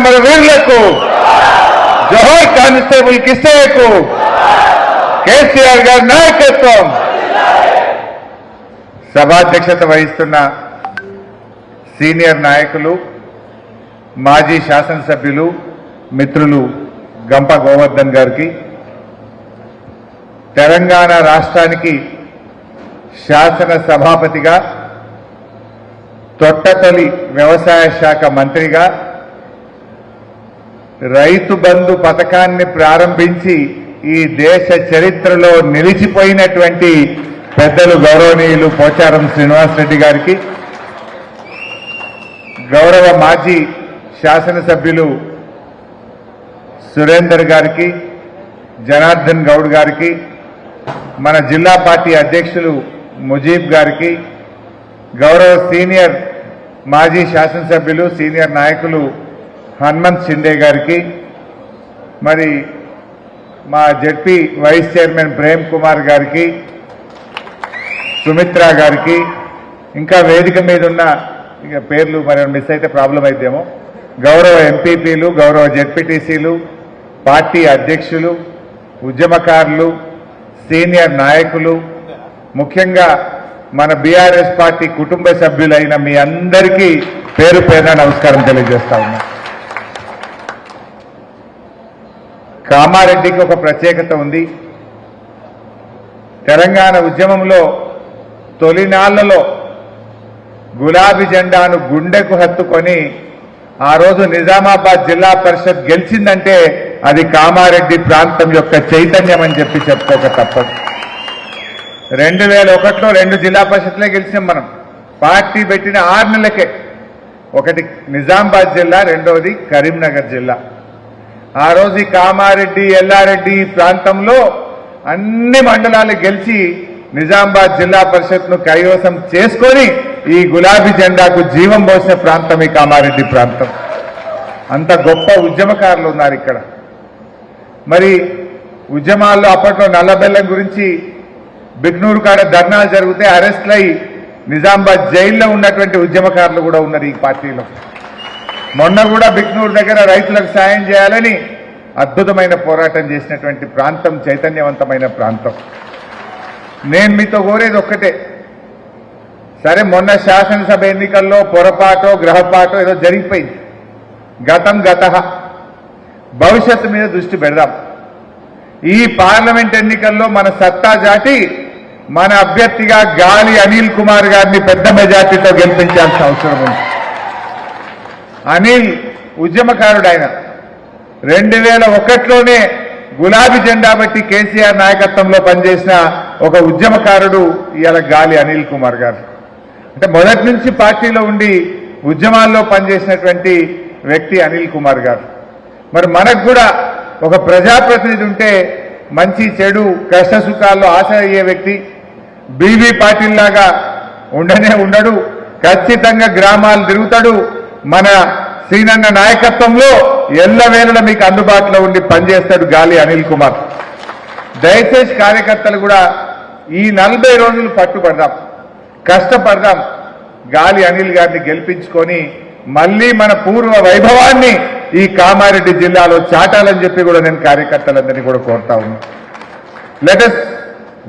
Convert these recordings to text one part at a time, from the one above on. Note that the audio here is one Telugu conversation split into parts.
అమర వీరులకు, జోహార్ కానిస్టేబుల్ కిష్టయ్యకు, కేసీఆర్ గారి నాయకత్వం. సభాధ్యక్షత వహిస్తున్న సీనియర్ నాయకులు, మాజీ శాసనసభ్యులు, మిత్రులు గంప గోవర్ధన్ గారికి, తెలంగాణ రాష్ట్రానికి శాసన సభాపతిగా, తొట్టతొలి వ్యవసాయ శాఖ మంత్రిగా, రైతు బంధు పథకాన్ని ప్రారంభించి ఈ దేశ చరిత్రలో నిలిచిపోయినటువంటి పెద్దలు గౌరవనీయులు పోచారం శ్రీనివాసరెడ్డి గారికి, గౌరవ మాజీ శాసనసభ్యులు సురేందర్ గారికి, జనార్దన్ గౌడ్ గారికి, మన జిల్లా పార్టీ అధ్యక్షులు ముజీబ్ గారికి, గౌరవ సీనియర్ మాజీ శాసనసభ్యులు సీనియర్ నాయకులు హనుమంత్ షిండే గారికి, మరి మా ZP vice chairman Prem Kumar గారికి, సుమిత్ర గారికి, ఇంకా వేదిక మీద ఉన్న ఇక పేర్లు మరి మిస్ అయితే ప్రాబ్లం అయితేమో, గౌరవ ఎంపీపీలు, గౌరవ జెడ్పీటీసీలు, పార్టీ అధ్యక్షులు, ఉద్యమకారులు, సీనియర్ నాయకులు, ముఖ్యంగా మన బీఆర్ఎస్ పార్టీ కుటుంబ సభ్యులైన మీ అందరికీ పేరు పేరున నమస్కారం తెలియజేస్తా ఉన్నా. కామారెడ్డికి ఒక ప్రత్యేకత ఉంది. తెలంగాణ ఉద్యమంలో తొలినాళ్లలో గులాబీ జెండాను గుండెకు హత్తుకొని ఆ రోజు నిజామాబాద్ జిల్లా పరిషత్ గెలిచిందంటే అది కామారెడ్డి ప్రాంతం యొక్క చైతన్యం అని చెప్పి చెప్పుకోక తప్పదు. 2001లో 2 జిల్లా పరిషత్లే గెలిచాం మనం. పార్టీ పెట్టిన 6 నెలలకే. ఒకటి నిజామాబాద్ జిల్లా, రెండవది కరీంనగర్ జిల్లా. ఆ రోజు ఈ కామారెడ్డి, ఎల్లారెడ్డి ప్రాంతంలో అన్ని మండలాలు గెలిచి నిజామాబాద్ జిల్లా పరిషత్ను కైవసం చేసుకొని ఈ గులాబీ జెండాకు జీవం పోసిన ప్రాంతం ఈ కామారెడ్డి ప్రాంతం. అంత గొప్ప ఉద్యమకారులు ఉన్నారు ఇక్కడ. మరి ఉద్యమాల్లో అప్పట్లో నల్లబెల్లం గురించి బిక్నూరు కాడ ధర్నాలు జరిగితే అరెస్ట్లు అయి నిజామాబాద్ జైల్లో ఉన్నటువంటి ఉద్యమకారులు కూడా ఉన్నారు ఈ పార్టీలో. మొన్న కూడా బిక్నూరు దగ్గర రైతులకు సాయం చేయాలని అద్భుతమైన పోరాటం చేసినటువంటి ప్రాంతం, చైతన్యవంతమైన ప్రాంతం. నేను మీతో కోరేది ఒక్కటే, సరే మొన్న శాసనసభ ఎన్నికల్లో పొరపాటో గ్రహపాటో ఏదో జరిగిపోయింది. గతం గతః. భవిష్యత్తు మీద దృష్టి పెడదాం. ఈ పార్లమెంట్ ఎన్నికల్లో మన సత్తా జాతి మన అభ్యర్థిగా గాలి అనిల్ కుమార్ గారిని పెద్ద మెజార్టీతో గెలిపించాల్సిన అవసరం ఉంది. అనిల్ ఉద్యమకారుడు. ఆయన 2001లోనే గులాబీ జెండా బట్టి కేసీఆర్ నాయకత్వంలో పనిచేసిన ఒక ఉద్యమకారుడు ఇవాళ గాలి అనిల్ కుమార్ గారు. అంటే మొదటి నుంచి పార్టీలో ఉండి ఉద్యమాల్లో పనిచేసినటువంటి వ్యక్తి అనిల్ కుమార్ గారు. మరి మనకు కూడా ఒక ప్రజాప్రతినిధి ఉంటే మంచి చెడు కష్ట సుఖాల్లో ఆశ అయ్యే వ్యక్తి. బీబీ పాటిల్ లాగా ఉండనే ఉండడు, ఖచ్చితంగా గ్రామాలు తిరుగుతాడు. మన శ్రీనన్న నాయకత్వంలో ఎల్లవేళ మీకు అందుబాటులో ఉండి పనిచేస్తాడు గాలి అనిల్ కుమార్. దయచేసి కార్యకర్తలు కూడా ఈ 40 రోజులు పట్టుబడదాం, కష్టపడదాం. గాలి అనిల్ గారిని గెలిపించుకొని మళ్ళీ మన పూర్వ వైభవాన్ని ఈ కామారెడ్డి జిల్లాలో చాటాలని చెప్పి కూడా నేను కార్యకర్తలందరినీ కూడా కోరుతా ఉన్నా. లెటస్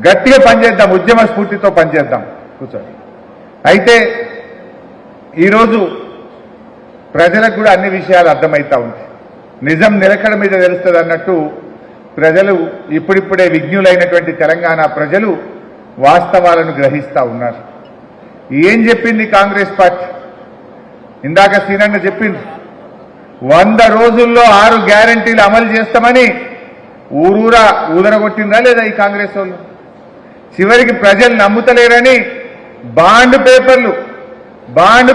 గట్టిగా పనిచేద్దాం, ఉద్యమ స్ఫూర్తితో పనిచేద్దాం. కూర్చోండి. అయితే ఈరోజు ప్రజలకు కూడా అన్ని విషయాలు అర్థమవుతా ఉంది. నిజం నిలకడ మీద తెలుస్తుంది అన్నట్టు ప్రజలు ఇప్పుడిప్పుడే విజ్ఞులైనటువంటి తెలంగాణ ప్రజలు వాస్తవాలను గ్రహిస్తూ ఉన్నారు. ఏం చెప్పింది కాంగ్రెస్ పార్టీ? ఇందాక సీనన్న చెప్పింది 100 రోజుల్లో 6 గ్యారంటీలు అమలు చేస్తామని ఊరూరా ఊదరగొట్టిందా లేదా ఈ కాంగ్రెస్ వాళ్ళు? చివరికి ప్రజలు నమ్ముతలేరని బాండ్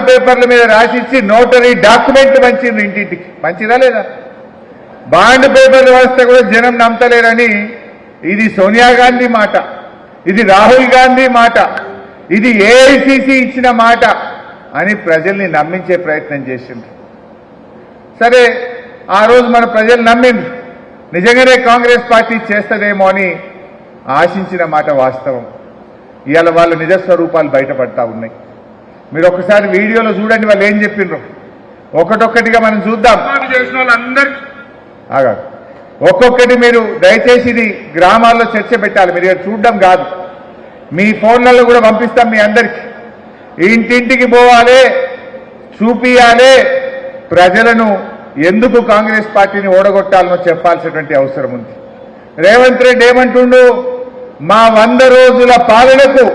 పేపర్ల మీద రాసిచ్చి నోటరీ డాక్యుమెంట్లు పంచింది ఇంటింటికి. పంచిదా లేదా? బాండ్ పేపర్లు వస్తే కూడా జనం నమ్మతలేరని ఇది సోనియా గాంధీ మాట, ఇది రాహుల్ గాంధీ మాట, ఇది ఏఐసిసి ఇచ్చిన మాట అని ప్రజల్ని నమ్మించే ప్రయత్నం చేసింది. సరే, ఆ రోజు మన ప్రజలు నమ్మింది. నిజంగానే కాంగ్రెస్ పార్టీ చేస్తదేమో అని ఆశించిన మాట వాస్తవం. ఇవాళ వాళ్ళ నిజస్వరూపాలు బయటపడతా ఉన్నాయి. మీరు ఒకసారి వీడియోలో చూడండి వాళ్ళు ఏం చెప్పిండ్రు. ఒకటొక్కటిగా మనం చూద్దాం. చేసిన వాళ్ళందరికీ ఆగా ఒక్కొక్కటి మీరు దయచేసి ఇది గ్రామాల్లో చర్చ పెట్టాలి. మీరు ఇక్కడ చూడడం కాదు, మీ ఫోన్లలో కూడా పంపిస్తాం మీ అందరికీ. ఇంటింటికి పోవాలి, చూపియాలి, ప్రజలను ఎందుకు కాంగ్రెస్ పార్టీని ఓడగొట్టాలనో చెప్పాల్సినటువంటి అవసరం ఉంది. రేవంత్ రెడ్డి ఏమంటుండు, మా 100 రోజుల పాలనకు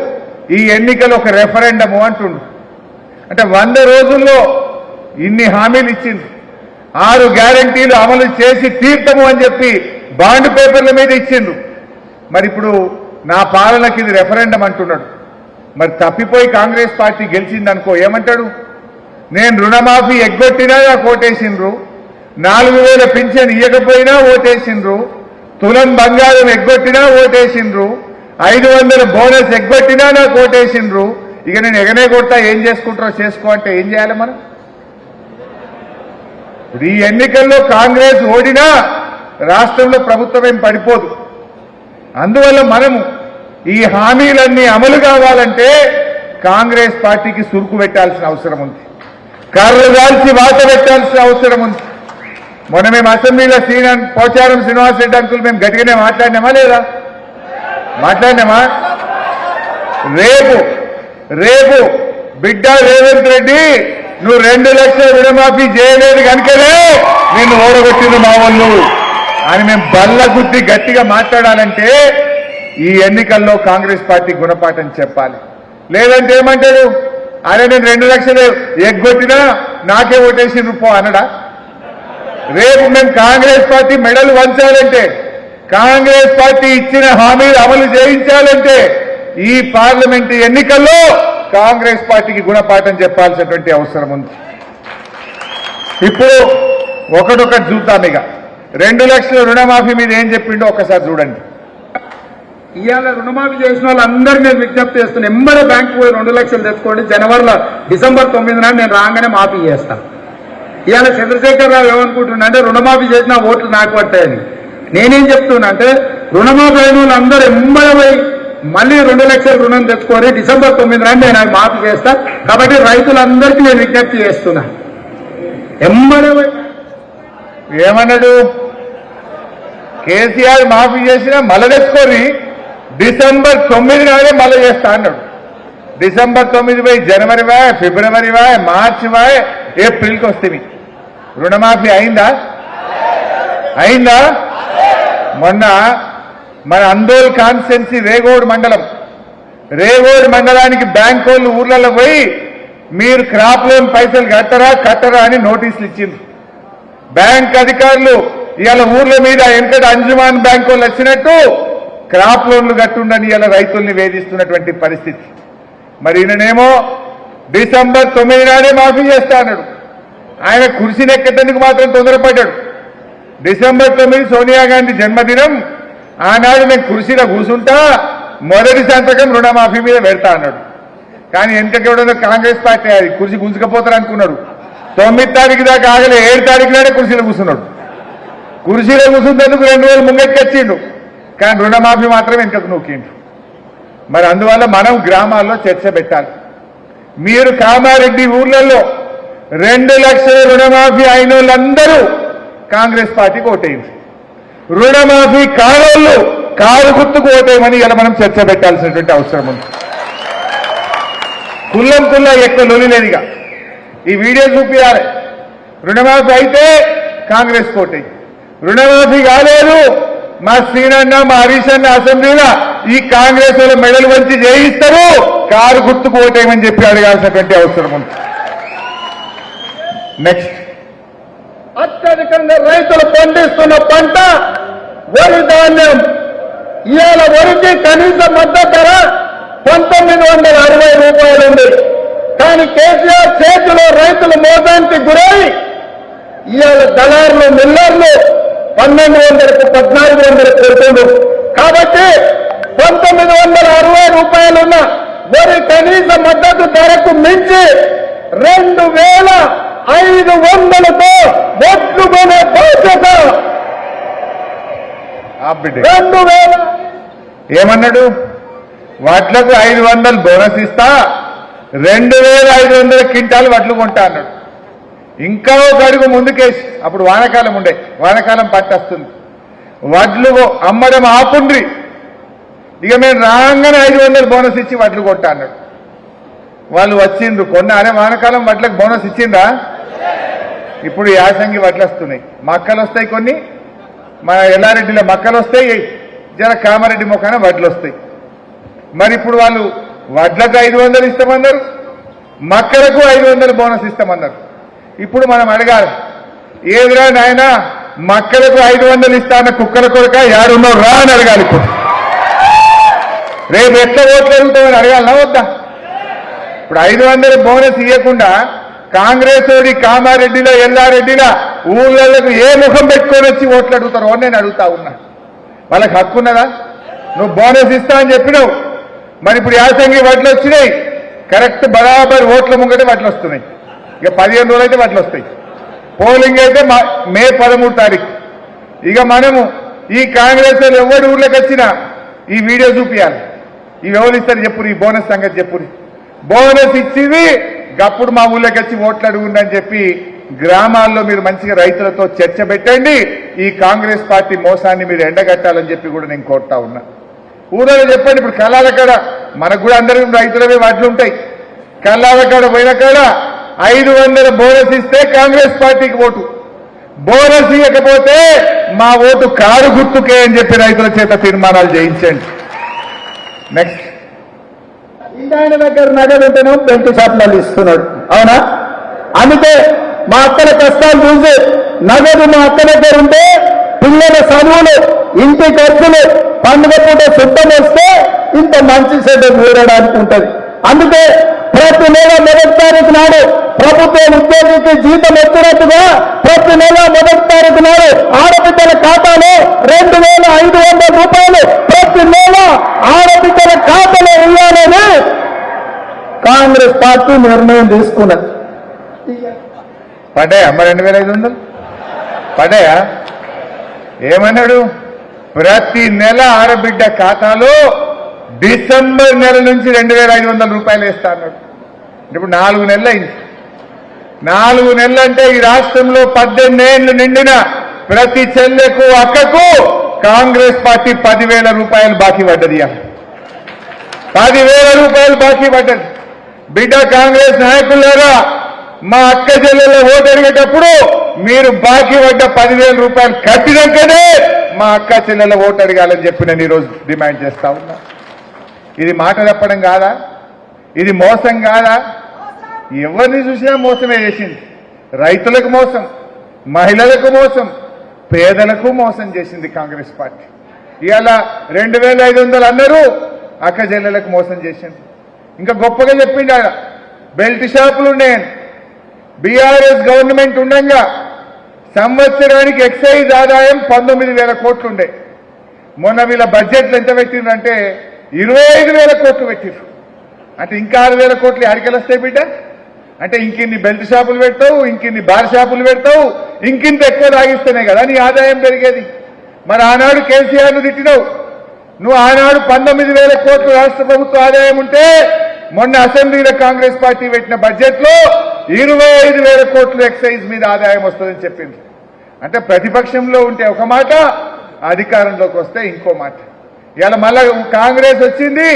ఈ ఎన్నికలు ఒక రెఫరెండము అంటుండు. అంటే 100 రోజుల్లో ఇన్ని హామీలు ఇచ్చింది, 6 గ్యారంటీలు అమలు చేసి తీర్థము అని చెప్పి బాండ్ పేపర్ల మీద ఇచ్చిండ్రు. మరి ఇప్పుడు నా పాలనకి ఇది రెఫరెండం అంటున్నాడు. మరి తప్పిపోయి కాంగ్రెస్ పార్టీ గెలిచిందనుకో ఏమంటాడు, నేను రుణమాఫీ ఎగ్గొట్టినా నాకు ఓటేసిండ్రు, 4000 పింఛన్ ఇవ్వకపోయినా ఓటేసిండ్రు, తులం బంగారం ఎగ్గొట్టినా ఓటేసిండ్రు, 500 బోనస్ ఎగ్గొట్టినా నాకు ఓటేసిండ్రు, ఇక నేను ఎగనే కొట్టా, ఏం చేసుకుంటారో చేసుకో అంటే ఏం చేయాలి మనం? ఈ ఎన్నికల్లో కాంగ్రెస్ ఓడినా రాష్ట్రంలో ప్రభుత్వం ఏం పడిపోదు. అందువల్ల మనము ఈ హామీలన్నీ అమలు కావాలంటే కాంగ్రెస్ పార్టీకి సురుకు పెట్టాల్సిన అవసరం ఉంది, కర్రు కాల్చి వాత పెట్టాల్సిన అవసరం ఉంది. మొన్న మేము అసెంబ్లీలో పోచారం శ్రీనివాసరెడ్డి అంకుల్ మేము గట్టిగానే మాట్లాడినామా లేదా? మాట్లాడినామా? రేపు బిడ్డ రేవంత్ రెడ్డి నువ్వు 2 లక్షల రుణమాఫీ చేయలేదు కనుకనే నిన్ను ఓడగొట్టింది మా వాళ్ళు అని మేము బల్ల గుద్ది గట్టిగా మాట్లాడాలంటే ఈ ఎన్నికల్లో కాంగ్రెస్ పార్టీ గుణపాఠం చెప్పాలి. లేదంటే ఏమంటాడు, అరే నేను 2 లక్షలు ఎగ్గొట్టినా నాకే ఓటేసి రూపో అనడా? రేపు మేము కాంగ్రెస్ పార్టీ మెడలు వంచాలంటే, కాంగ్రెస్ పార్టీ ఇచ్చిన హామీలు అమలు చేయించాలంటే ఈ పార్లమెంటు ఎన్నికల్లో కాంగ్రెస్ పార్టీకి గుణపాఠం చెప్పాల్సినటువంటి అవసరం ఉంది. ఇప్పుడు ఒకటొకటి చూద్దాం. ఇక 2 లక్షల రుణమాఫీ మీద ఏం చెప్పిండో ఒకసారి చూడండి. ఇవాళ రుణమాఫీ చేసిన వాళ్ళందరినీ నేను విజ్ఞప్తి చేస్తున్నాను, ఎంబడే బ్యాంకు పోయి 2 లక్షలు తెచ్చుకోండి, డిసెంబర్ 9 నాడు నేను రాగానే మాఫీ చేస్తాను. ఇవాళ చంద్రశేఖరరావు ఏమనుకుంటున్నా అంటే రుణమాఫీ చేసిన ఓట్లు నాకు పట్టాయని. నేనేం చెప్తున్నా అంటే రుణమాఫీ అయిన వాళ్ళందరూ ఎంబడే పోయి మళ్ళీ 2 లక్షల రుణం తెచ్చుకొని డిసెంబర్ 9 నాడు నేను అవి మాఫీ చేస్తా. కాబట్టి రైతులందరికీ నేను విజ్ఞప్తి చేస్తున్నా, ఎంబడే ఏమన్నాడు, కేసీఆర్ మాఫీ చేసినా మళ్ళీ తెచ్చుకొని డిసెంబర్ 9 నాడే మళ్ళీ చేస్తా అన్నాడు. డిసెంబర్ 9 పోయి జనవరి వాయ్, ఫిబ్రవరి వాయ్, మార్చి వాయ్, ఏప్రిల్కి వస్తుంది. రుణమాఫీ అయిందా? మొన్న మన అందోల్ కాన్స్టిట్యున్సీ రేగోడ్ మండలానికి బ్యాంక్ వాళ్ళు ఊర్లలో పోయి మీరు క్రాప్ లోన్ పైసలు కట్టరా అని నోటీసులు ఇచ్చిండ్రు. బ్యాంక్ అధికారులు ఇవాళ ఊర్ల మీద వెంకట అంజుమాన్ బ్యాంక్ వాళ్ళు వచ్చినట్టు క్రాప్ లోన్లు కట్టుండని ఇవాళ రైతుల్ని వేధిస్తున్నటువంటి పరిస్థితి. మరి ఈయననేమో డిసెంబర్ 9 నాడే మాఫీ చేస్తా అన్నాడు. ఆయన కుర్చీని ఎక్కేందుకు మాత్రం తొందరపడ్డాడు. డిసెంబర్ 9 సోనియా గాంధీ జన్మదినం, ఆనాడు నేను కుర్చీలో కూర్చుంటా, మొదటి సంతకం రుణమాఫీ మీద పెడతా అన్నాడు. కానీ వెనకకెవడో కాంగ్రెస్ పార్టీ అది కుర్చీ గుంజుకపోతారు అనుకున్నాడు. 9 తారీఖు దాకా ఆగలే, 7 తారీఖు నాడే కుర్చీలో కూర్చున్నాడు. కుర్చీలో కూర్చుంటేందుకు 2 రోజులు ముంగెట్టుకొచ్చిండు, కానీ రుణమాఫీ మాత్రం వెనకకు నూకిండు. మరి అందువల్ల మనం గ్రామాల్లో చర్చ పెట్టాలి. మీరు కామారెడ్డి ఊర్లలో 2 లక్షల రుణమాఫీ అయిన వాళ్ళందరూ కాంగ్రెస్ పార్టీకి ఓటేయండి, రుణమాఫీ కారోళ్ళు కారు గుర్తుకు ఓటేయమని ఇలా మనం చర్చ పెట్టాల్సినటువంటి అవసరం ఉంది. కుల్లం ఎక్కువ లొలిలేదుగా ఈ వీడియో చూపించాలి. రుణమాఫీ అయితే కాంగ్రెస్ ఓటేయి, రుణమాఫీ కాలేదు మా శ్రీనన్న మా హరీష్ అన్న అసెంబ్లీలో ఈ కాంగ్రెస్ వాళ్ళ మెడలు వంచి చేయిస్తారు, కారు గుర్తుకు ఓటేయమని చెప్పి అడగాల్సినటువంటి అవసరం ఉంది. నెక్స్ట్, అత్యధికంగా రైతులు పండిస్తున్న పంట వరి ధాన్యం. ఇవాళ వరికి కనీస మద్దతు ధర 1960 రూపాయలు ఉంది. కానీ కేసీఆర్ చేతిలో రైతులు మోసానికి గురై ఇవాళ దళారులు మిల్లర్లు 1200కు 1400 కొడుతుండ్రు. కాబట్టి 1960 రూపాయలున్న వరి కనీస మద్దతు ధరకు మించి 2500తో ఒట్లు కొనే బాధ్యత 2000. ఏమన్నాడు, వడ్లకు 500 బోనస్ ఇస్తా, 2500 క్వింటాలు వడ్లు కొంటా అన్నాడు. ఇంకా ఒక అడుగు ముందుకేసి, అప్పుడు వానాకాలం ఉండే, వానాకాలం పట్టొస్తుంది, వడ్లు అమ్మడం ఆపుండ్రి, ఇక మేము రాగానే 500 బోనస్ ఇచ్చి వడ్లు కొట్టా అన్నాడు. వాళ్ళు వచ్చిండ్రు అరే వానకాలం వడ్లకు బోనస్ ఇచ్చిండ్రా, ఇప్పుడు యాసంగి వడ్లు వస్తున్నాయి, మక్కలు వస్తాయి, కొన్ని మన ఎల్లారెడ్డిలో మక్కలు వస్తాయి, జర కామారెడ్డి మొక్కన వడ్లు వస్తాయి. మరి ఇప్పుడు వాళ్ళు వడ్లకు 500 ఇస్తామన్నారు, మక్కలకు 500 బోనస్ ఇస్తామన్నారు. ఇప్పుడు మనం అడగాలి, ఏదిరా నాయన మక్కలకు 500 ఇస్తా అన్న కుక్కల కొరక యాడున్నావు రా అని అడగాలి. ఇప్పుడు రేపు ఎట్లా ఓట్లు అడుగుతామని అడగాలనా వద్దా? ఇప్పుడు 500 బోనస్ ఇవ్వకుండా కాంగ్రెస్ ఓడి కామారెడ్డిలో ఎల్లారెడ్డిలో ఊళ్ళకు ఏ ముఖం పెట్టుకొని వచ్చి ఓట్లు అడుగుతారో నేను అడుగుతా ఉన్నా. వాళ్ళకి హక్కు ఉన్నదా? నువ్వు బోనస్ ఇస్తా అని చెప్పినావు, మరి ఇప్పుడు యాసంగి వడ్లు వచ్చినాయి, కరెక్ట్ బరాబర్ ఓట్ల ముంగటే వడ్లు వస్తున్నాయి. ఇక 15 రోజులు అయితే వడ్లు వస్తాయి. పోలింగ్ అయితే మే 13 తారీఖు. ఇక మనము ఈ కాంగ్రెస్ వాళ్ళు ఎవరి ఊర్లోకి వచ్చినా ఈ వీడియో చూపించాలి. ఇవి ఎవరు ఇస్తారు చెప్పురు, ఈ బోనస్ సంగతి చెప్పురు. బోనస్ ఇచ్చింది గప్పుడు మా ఊళ్ళోకి వచ్చి ఓట్లు అడుగుండి అని చెప్పి గ్రామాల్లో మీరు మంచిగా రైతులతో చర్చ పెట్టండి. ఈ కాంగ్రెస్ పార్టీ మోసాన్ని మీరు ఎండగట్టాలని చెప్పి కూడా నేను కోరుతా ఉన్నా. ఊళ్ళో చెప్పండి. ఇప్పుడు కళ్ళాల కాడ మనకు కూడా అందరికీ రైతులవే వడ్లు ఉంటాయి. కళ్ళాల కాడ పోయిన కాడ 500 బోనస్ ఇస్తే కాంగ్రెస్ పార్టీకి ఓటు, బోనస్ ఇవ్వకపోతే మా ఓటు కారు గుర్తుకే అని చెప్పి రైతుల చేత తీర్మానాలు చేయించండి. నెక్స్ట్, ఆయన దగ్గర నగదు ఉంటేనే బెల్ట్ షాప్లలో ఇస్తున్నాడు, అవునా? అందుకే మా అక్కల కష్టాలు చూసి నగదు మా అక్క దగ్గర ఉంటే పిల్లల చదువులు, ఇంటి ఖర్చులు, పండుగ పూట చుట్టం వస్తే ఇంత మంచి చెడ్డ చూడడానికి ఉంటుంది. అందుకే ప్రతి నెల 1వ తారీఖు నాడు ప్రభుత్వ ఉద్యోగికి జీతం వచ్చినట్టుగా ప్రతి నెల 1వ తారీఖు నాడు ఆడబిడ్డల ఖాతాలో 2500 రూపాయలు ప్రతి నెల ఆడబిడ్డల ఖాతాలో వేయాలని కాంగ్రెస్ పార్టీ నిర్ణయం తీసుకున్నది. పడ్డాయా అమ్మ 2500 పడ్డాయా? ఏమన్నాడు? ప్రతి నెల ఆడబిడ్డ ఖాతాలో డిసెంబర్ నెల నుంచి 2500 రూపాయలు వేస్తా అన్నాడు. ఇప్పుడు 4 నెలలు అయింది. 4 నెలలు అంటే ఈ రాష్ట్రంలో 18 ఏళ్లు నిండిన ప్రతి చెల్లెకు అక్కకు కాంగ్రెస్ పార్టీ 10,000 రూపాయలు బాకీ పడ్డది. 10,000 రూపాయలు బాకీ పడ్డది. బిడ్డ కాంగ్రెస్ నాయకులారా, మా అక్క చెల్లెల ఓటు అడిగేటప్పుడు మీరు బాకీ పడ్డ 10,000 రూపాయలు కట్టినాకనే మా అక్క చెల్లెల ఓటు అడగాలని చెప్పి నేను ఈరోజు డిమాండ్ చేస్తా ఉన్నా. ఇది మాట తప్పడం కాదా? ఇది మోసం కాదా? ఎవరిని చూసినా మోసమే చేసింది. రైతులకు మోసం, మహిళలకు మోసం, పేదలకు మోసం చేసింది కాంగ్రెస్ పార్టీ. ఇవాళ 2,500 అన్నారు, అక్క చెల్లెలకు మోసం చేసింది. ఇంకా గొప్పగా చెప్పిండు ఆయన, బెల్ట్ షాపులు ఉన్నాయని. బీఆర్ఎస్ గవర్నమెంట్ ఉండగా సంవత్సరానికి ఎక్సైజ్ ఆదాయం 19,000 కోట్లు ఉండే. మొన్న వీళ్ళ బడ్జెట్లు ఎంత పెట్టిండ్రంటే 25,000 కోట్లు పెట్టిండ్రు. అంటే ఇంకా 6,000 కోట్లు ఎక్కడికి వస్తాయి బిడ్డ? అంటే ఇంకిన్ని బెల్ట్ షాపులు పెడతావు, ఇంకిన్ని బార్ షాపులు పెడతావు, ఇంకింత ఎక్కువ తాగిస్తేనే కదా నీ ఆదాయం పెరిగేది. మరి ఆనాడు కేసీఆర్ను తిట్టినావు నువ్వు. ఆనాడు 19,000 కోట్లు రాష్ట్ర ప్రభుత్వ ఆదాయం ఉంటే మొన్న అసెంబ్లీలో కాంగ్రెస్ పార్టీ పెట్టిన బడ్జెట్లో 25,000 కోట్లు ఎక్సైజ్ మీద ఆదాయం వస్తుందని చెప్పింది. అంటే ప్రతిపక్షంలో ఉంటే ఒక మాట, అధికారంలోకి వస్తే ఇంకో మాట. ఇవాళ మళ్ళా కాంగ్రెస్ వచ్చింది,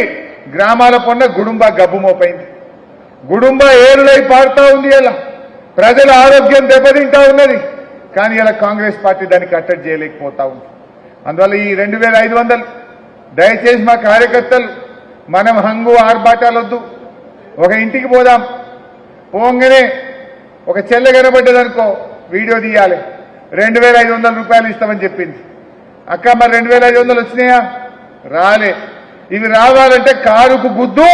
గ్రామాల పొన్న గుడుంబ గబ్బు మోపైంది. గుడుంబ ఏరులై పాడుతూ ఉంది. ఇలా ప్రజల ఆరోగ్యం దెబ్బతింటా ఉన్నది. కానీ ఇలా కాంగ్రెస్ పార్టీ దాన్ని కట్టడి చేయలేకపోతా ఉంది. అందువల్ల ఈ 2,500 దయచేసి మా కార్యకర్తలు మనం హంగు ఆర్భాటాలు వద్దు. ఒక ఇంటికి పోదాం, పోగానే ఒక చెల్లె కనబడ్డదనుకో వీడియో తీయాలి. 2,500 రూపాయలు ఇస్తామని చెప్పింది. అక్క మరి 2,500 వచ్చినాయా? రాలే. ఇవి రావాలంటే కారుకు గుద్దు,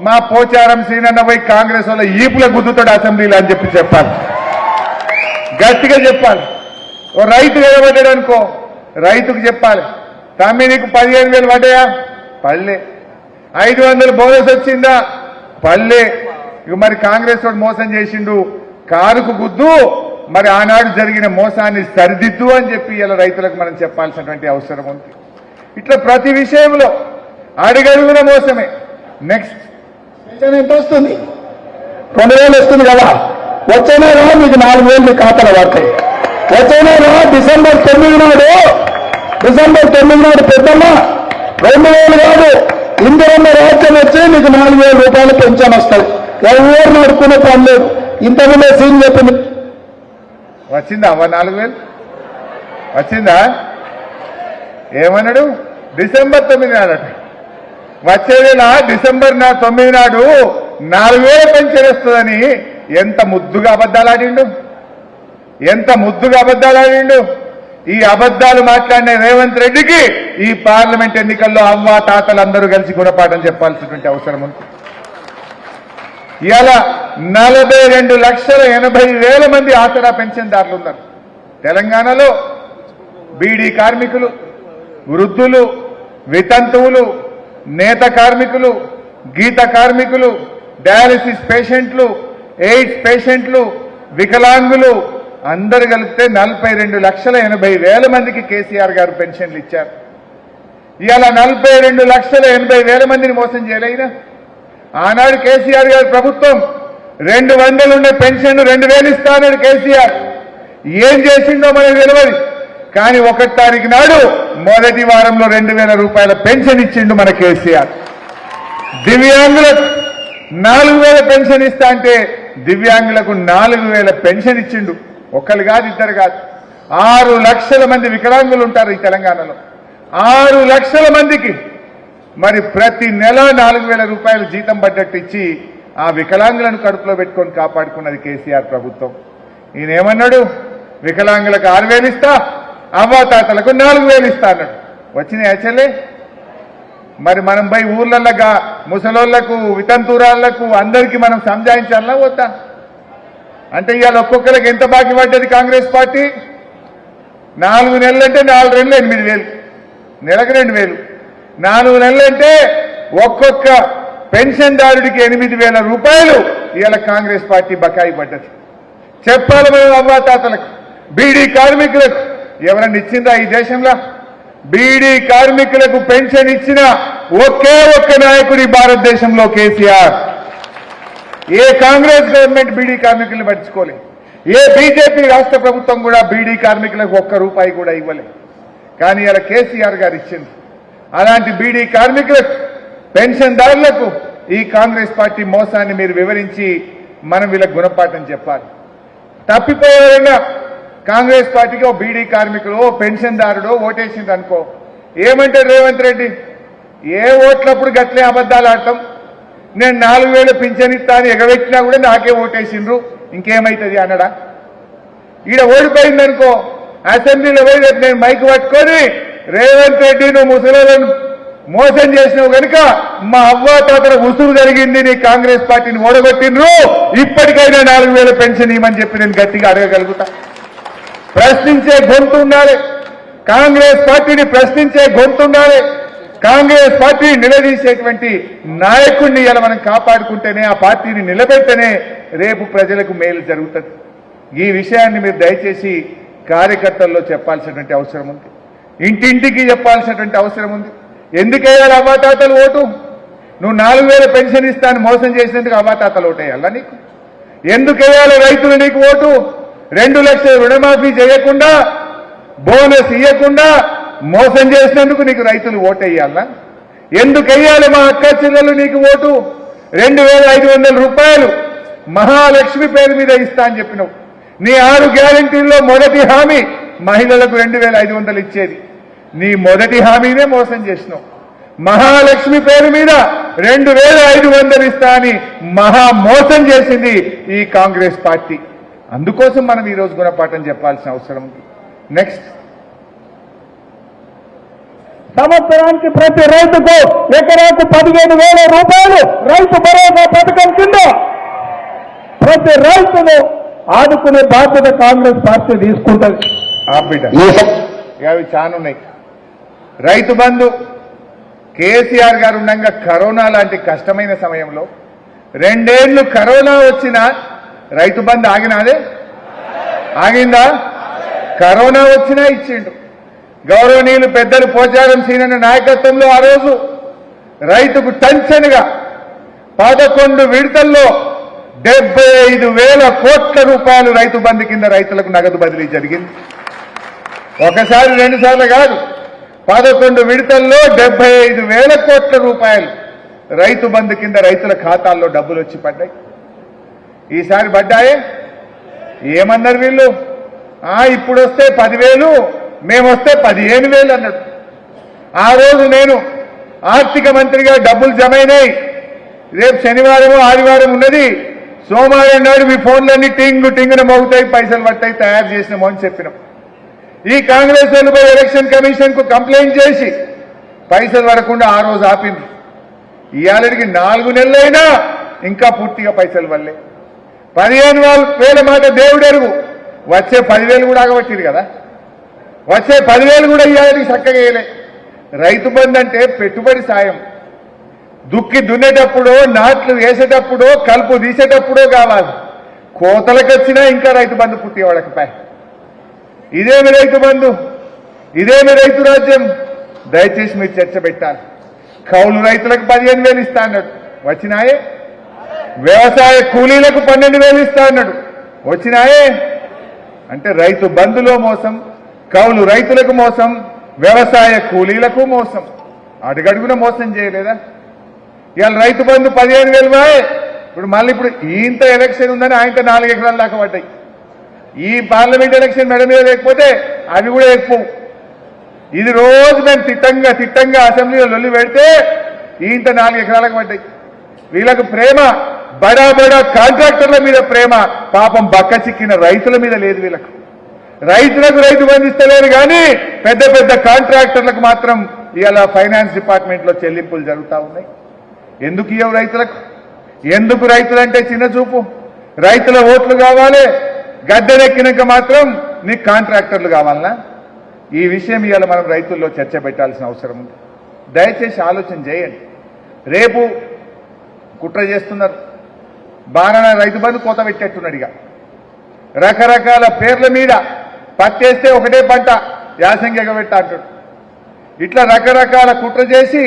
మా పోచారం సీనన్న పోయి కాంగ్రెస్ వాళ్ళ ఈపుల గుద్దుతాడు అసెంబ్లీలో అని చెప్పి చెప్పాలి, గట్టిగా చెప్పాలి. ఓ రైతు కనబడ్డాడు అనుకో, రైతుకు చెప్పాలి, తమ్మి నీకు 15,000 పడ్డాయా? పల్లె. 500 బోనస్ వచ్చిందా? పల్లె. ఇక మరి కాంగ్రెస్ వాడు మోసం చేసిండు, కారుకు గుద్దు, మరి ఆనాడు జరిగిన మోసాన్ని సరిదిద్దు అని చెప్పి ఇలా రైతులకు మనం చెప్పాల్సినటువంటి అవసరం ఉంది. ఇట్లా ప్రతి విషయంలో అడుగడుగున మోసమే. నెక్స్ట్, పెన్షన్ ఎంత వస్తుంది? 2,000 వస్తుంది కదా. వచ్చే నెల మీకు 4,000 మీ ఖాతాలో పడతాయి. వచ్చే నెల డిసెంబర్ 9 నాడు పెద్దమ్మ 2,000 కాదు, ఇందిరమ్మ రాజ్యం వచ్చి మీకు 4,000 రూపాయలు పెన్షన్ వస్తుంది. ఎవరు నడుకునే పని లేదు. ఇంతకుముందే సీన్ చెప్పింది. వచ్చిందా అవ్వ 4,000 వచ్చిందా? ఏమన్నాడు? డిసెంబర్ 9 నాడట. వచ్చేవేళ డిసెంబర్ 9 నాడు 4,000 పెన్షన్ వస్తుందని ఎంత ముద్దుగా అబద్ధాలాడిండు, ఎంత ముద్దుగా అబద్ధాలాడిండు. ఈ అబద్ధాలు మాట్లాడిన రేవంత్ రెడ్డికి ఈ పార్లమెంట్ ఎన్నికల్లో అవ్వ తాతలందరూ కలిసి గుణపాఠం చెప్పాల్సినటువంటి అవసరం ఉంది. ఇవాళ 42,80,000 మంది ఆసరా పెన్షన్దారులు ఉన్నారు తెలంగాణలో. బీడీ కార్మికులు, వృద్ధులు, వితంతువులు, నేత కార్మికులు, గీత కార్మికులు, డయాలసిస్ పేషెంట్లు, ఎయిడ్స్ పేషెంట్లు, వికలాంగులు అందరు కలిపితే 42,80,000 మందికి కేసీఆర్ గారు పెన్షన్లు ఇచ్చారు. ఇవాళ 42,80,000 మందిని మోసం చేయలేదా? ఆనాడు కేసీఆర్ గారి ప్రభుత్వం 200 ఉండే పెన్షన్ 2,000 ఇస్తానని కేసీఆర్ ఏం చేసిండో మనకు తెలియదు. కానీ 1వ తారీఖు నాడు మొదటి వారంలో 2,000 రూపాయల పెన్షన్ ఇచ్చిండు మన కేసీఆర్. దివ్యాంగులకు 4,000 పెన్షన్ ఇస్తా అంటే దివ్యాంగులకు 4,000 పెన్షన్ ఇచ్చిండు. ఒకరు కాదు, ఇద్దరు కాదు, 6 లక్షల మంది వికలాంగులు ఉంటారు ఈ తెలంగాణలో. 6 లక్షల మందికి మరి ప్రతి నెల 4,000 రూపాయలు జీతం పడ్డట్టు ఇచ్చి ఆ వికలాంగులను కడుపులో పెట్టుకొని కాపాడుకున్నది కేసీఆర్ ప్రభుత్వం. ఈయన ఏమన్నాడు? వికలాంగులకు 6,000 ఇస్తా, అవ్వాతాతలకు 4,000 ఇస్తా అన్నాడు. వచ్చినాయి చెల్లె? మరి మనం పోయి ఊర్లగా ముసలోళ్లకు, వితంతురాళ్లకు అందరికీ మనం సంజాయించాలన్నా వద్దా? అంటే ఇవాళ ఒక్కొక్కరికి ఎంత బాకీ పడ్డది కాంగ్రెస్ పార్టీ? 4 నెలలంటే 4 నెలలు 8,000, నెలకు 2,000. 4 నెలలంటే ఒక్కొక్క పెన్షన్దారుడికి 8,000 రూపాయలు ఇవాళ కాంగ్రెస్ పార్టీ బకాయి పడ్డది. చెప్పాలి మనం అవ్వాతాతలకు, బీడీ కార్మికులకు ఎవరన్నా ఇచ్చిందా ఈ దేశంలో? బీడీ కార్మికులకు పెన్షన్ ఇచ్చిన ఒకే ఒక్క నాయకుడి భారతదేశంలో కేసీఆర్. ఏ కాంగ్రెస్ గవర్నమెంట్ బీడీ కార్మికుల్ని పట్టించుకోలే. ఏ బీజేపీ రాష్ట్ర ప్రభుత్వం కూడా బీడీ కార్మికులకు ₹1 కూడా ఇవ్వలే. కానీ ఇలా కేసీఆర్ గారు ఇచ్చింది. అలాంటి బీడీ కార్మికులకు, పెన్షన్దారులకు ఈ కాంగ్రెస్ పార్టీ మోసాన్ని మీరు వివరించి మనం వీళ్ళకి గుణపాఠం చెప్పాలి. తప్పిపోయేవారైనా కాంగ్రెస్ పార్టీకి ఓ బీడీ కార్మికులు, ఓ పెన్షన్దారుడో ఓటేసింది అనుకో, ఏమంటాడు రేవంత్ రెడ్డి? ఏ ఓట్లప్పుడు గట్లే అబద్ధాలు ఆడతాం, నేను 4,000 పింఛన్ ఇస్తా అని ఎగవెట్టినా కూడా నాకే ఓటేసిండ్రు, ఇంకేమైతుంది అన్నడా? ఈడ ఓడిపోయిందనుకో అసెంబ్లీలో పోయి రేపు నేను మైక్ పట్టుకొని, రేవంత్ రెడ్డి నువ్వు ముసలోళ్ళను మోసం చేసినావు కనుక మా అవ్వాతాతల ఉసురు జరిగింది, నీ కాంగ్రెస్ పార్టీని ఓడగొట్టిండ్రు, ఇప్పటికైనా 4,000 పెన్షన్ ఇవ్వమని చెప్పి నేను గట్టిగా అడగగలుగుతా. ప్రశ్నించే గొంతు ఉండాలి, కాంగ్రెస్ పార్టీని ప్రశ్నించే గొంతు ఉండాలి. కాంగ్రెస్ పార్టీని నిలదీసేటువంటి నాయకుడిని ఇలా మనం కాపాడుకుంటేనే, ఆ పార్టీని నిలబెడితేనే రేపు ప్రజలకు మేలు జరుగుతుంది. ఈ విషయాన్ని మీరు దయచేసి కార్యకర్తల్లో చెప్పాల్సినటువంటి అవసరం ఉంది, ఇంటింటికి చెప్పాల్సినటువంటి అవసరం ఉంది. ఎందుకు వేయాలి అవ్వాతాతలు ఓటు? నువ్వు 4,000 పెన్షన్ ఇస్తాను మోసం చేసినందుకు అవ్వాతాతలు ఓటు వేయాలా నీకు? ఎందుకు వేయాలి రైతులు నీకు ఓటు? 2 లక్షల రుణమాఫీ చేయకుండా, బోనస్ ఇవ్వకుండా మోసం చేసినందుకు నీకు రైతులు ఓటు వేయాలా? ఎందుకు వేయాలి మా అక్క చెల్లెలు నీకు ఓటు? 2,500 రూపాయలు మహాలక్ష్మి పేరు మీద ఇస్తా అని చెప్పినావు. నీ 6 గ్యారంటీల్లో మొదటి హామీ మహిళలకు 2,500 ఇచ్చేది. నీ మొదటి హామీనే మోసం చేసినావు. మహాలక్ష్మి పేరు మీద 2,500 ఇస్తా అని మహా మోసం చేసింది ఈ కాంగ్రెస్ పార్టీ. అందుకోసం మనం ఈరోజు గుణపాఠం చెప్పాల్సిన అవసరం ఉంది. నెక్స్ట్, సంవత్సరానికి ప్రతి రైతుకు ఎకరాకు 15,000 రూపాయలు రైతు భరోసా పథకం కింద ప్రతి రైతును ఆదుకునే బాధ్యత కాంగ్రెస్ పార్టీ తీసుకుంటుంది. అవి చాలా ఉన్నాయి. రైతు బంధు కేసీఆర్ గారు ఉండగా కరోనా లాంటి కష్టమైన సమయంలో 2 ఏళ్లు కరోనా వచ్చినా రైతు బంధు ఆగినాదే? ఆగిందా? కరోనా వచ్చినా ఇచ్చిండు. గౌరవనీయులు పెద్దలు పోచారం సీనన్న నాయకత్వంలో ఆ రోజు రైతుకు టెన్షన్గా 11 విడతల్లో 75,000 కోట్ల రూపాయలు రైతు బంధు కింద రైతులకు నగదు బదిలీ జరిగింది. ఒకసారి 2 సార్లు కాదు, 11 విడతల్లో 75,000 కోట్ల రూపాయలు రైతు బంధు కింద రైతుల ఖాతాల్లో డబ్బులు వచ్చి పడ్డాయి. ఈసారి పడ్డాయే. ఏమన్నారు వీళ్ళు? ఇప్పుడు వస్తే 10,000, మేమొస్తే 15,000 అన్నాడు. ఆ రోజు నేను ఆర్థిక మంత్రిగా డబ్బులు జమైనాయి, రేపు శనివారం ఆదివారం ఉన్నది, సోమవారం నాడు మీ ఫోన్లన్నీ టింగు టింగున మోగుతాయి, పైసలు పట్టాయి, తయారు చేసినామో అని చెప్పినాం. ఈ కాంగ్రెస్ వాళ్ళు పోయి ఎలక్షన్ కమిషన్ కు కంప్లైంట్ చేసి పైసలు పడకుండా ఆ రోజు ఆపింది. ఇవాళకి 4 నెలలైనా ఇంకా పూర్తిగా పైసలు వల్లే. 15,000 మాట దేవుడెరుగు, వచ్చే 10,000 కూడా ఆగబట్టిరు కదా. వచ్చే 10,000 కూడా ఇవాళకి చక్కగా వేయలే. రైతు బంధు అంటే పెట్టుబడి సాయం. దుక్కి దున్నేటప్పుడో, నాట్లు వేసేటప్పుడో, కలుపు తీసేటప్పుడో కావాలి. కోతలకు వచ్చినా ఇంకా రైతు బంధు పూర్తిగా వాడకపోయా. ఇదేమి రైతు బంధు? ఇదేమి రైతు రాజ్యం? దయచేసి మీరు చర్చ పెట్టాలి. కౌలు రైతులకు 15,000 ఇస్తా అన్నాడు, వచ్చినాయే. వ్యవసాయ కూలీలకు 12,000 ఇస్తా అన్నాడు, వచ్చినాయే. అంటే రైతు బంధులో మోసం, కౌలు రైతులకు మోసం, వ్యవసాయ కూలీలకు మోసం, అడుగడుగున మోసం చేయలేదా? ఇవాళ రైతు బంధు 15,000. ఇప్పుడు మళ్ళీ ఇప్పుడు ఇంత ఎలక్షన్ ఉందని ఆయనతో 4 ఎకరాల దాకా పడ్డాయి. ఈ పార్లమెంట్ ఎలక్షన్ మెడ మీద లేకపోతే అవి కూడా ఎక్కువ. ఇది రోజు మేము తిట్టంగా అసెంబ్లీలో లొల్లి పెడితే ఇంత 4 ఎకరాలకు పడ్డాయి. వీళ్ళకు ప్రేమ బడా కాంట్రాక్టర్ల మీద ప్రేమ, పాపం బక్క చిక్కిన రైతుల మీద లేదు వీళ్ళకు. రైతులకు రైతు బంధిస్తలేరు కానీ పెద్ద కాంట్రాక్టర్లకు మాత్రం ఇవాళ ఫైనాన్స్ డిపార్ట్మెంట్ లో చెల్లింపులు జరుగుతూ ఉన్నాయి. ఎందుకు ఇవ్వవు రైతులకు? ఎందుకు రైతులంటే చిన్న చూపు? రైతుల ఓట్లు కావాలి, గద్దెనెక్కినాక మాత్రం నీకు కాంట్రాక్టర్లు కావాలనా? ఈ విషయం ఇవాళ మనం రైతుల్లో చర్చ పెట్టాల్సిన అవసరం ఉంది. దయచేసి ఆలోచన చేయండి. రేపు కుట్ర చేస్తున్నారు, బాణన రైతు బంధు కోత పెట్టేట్టున్నాడు. ఇక రకరకాల పేర్ల మీద పత్తేస్తే ఒకటే పంట యాసంగి ఎగబెట్ట అంటాడు. ఇట్లా రకరకాల కుట్ర చేసి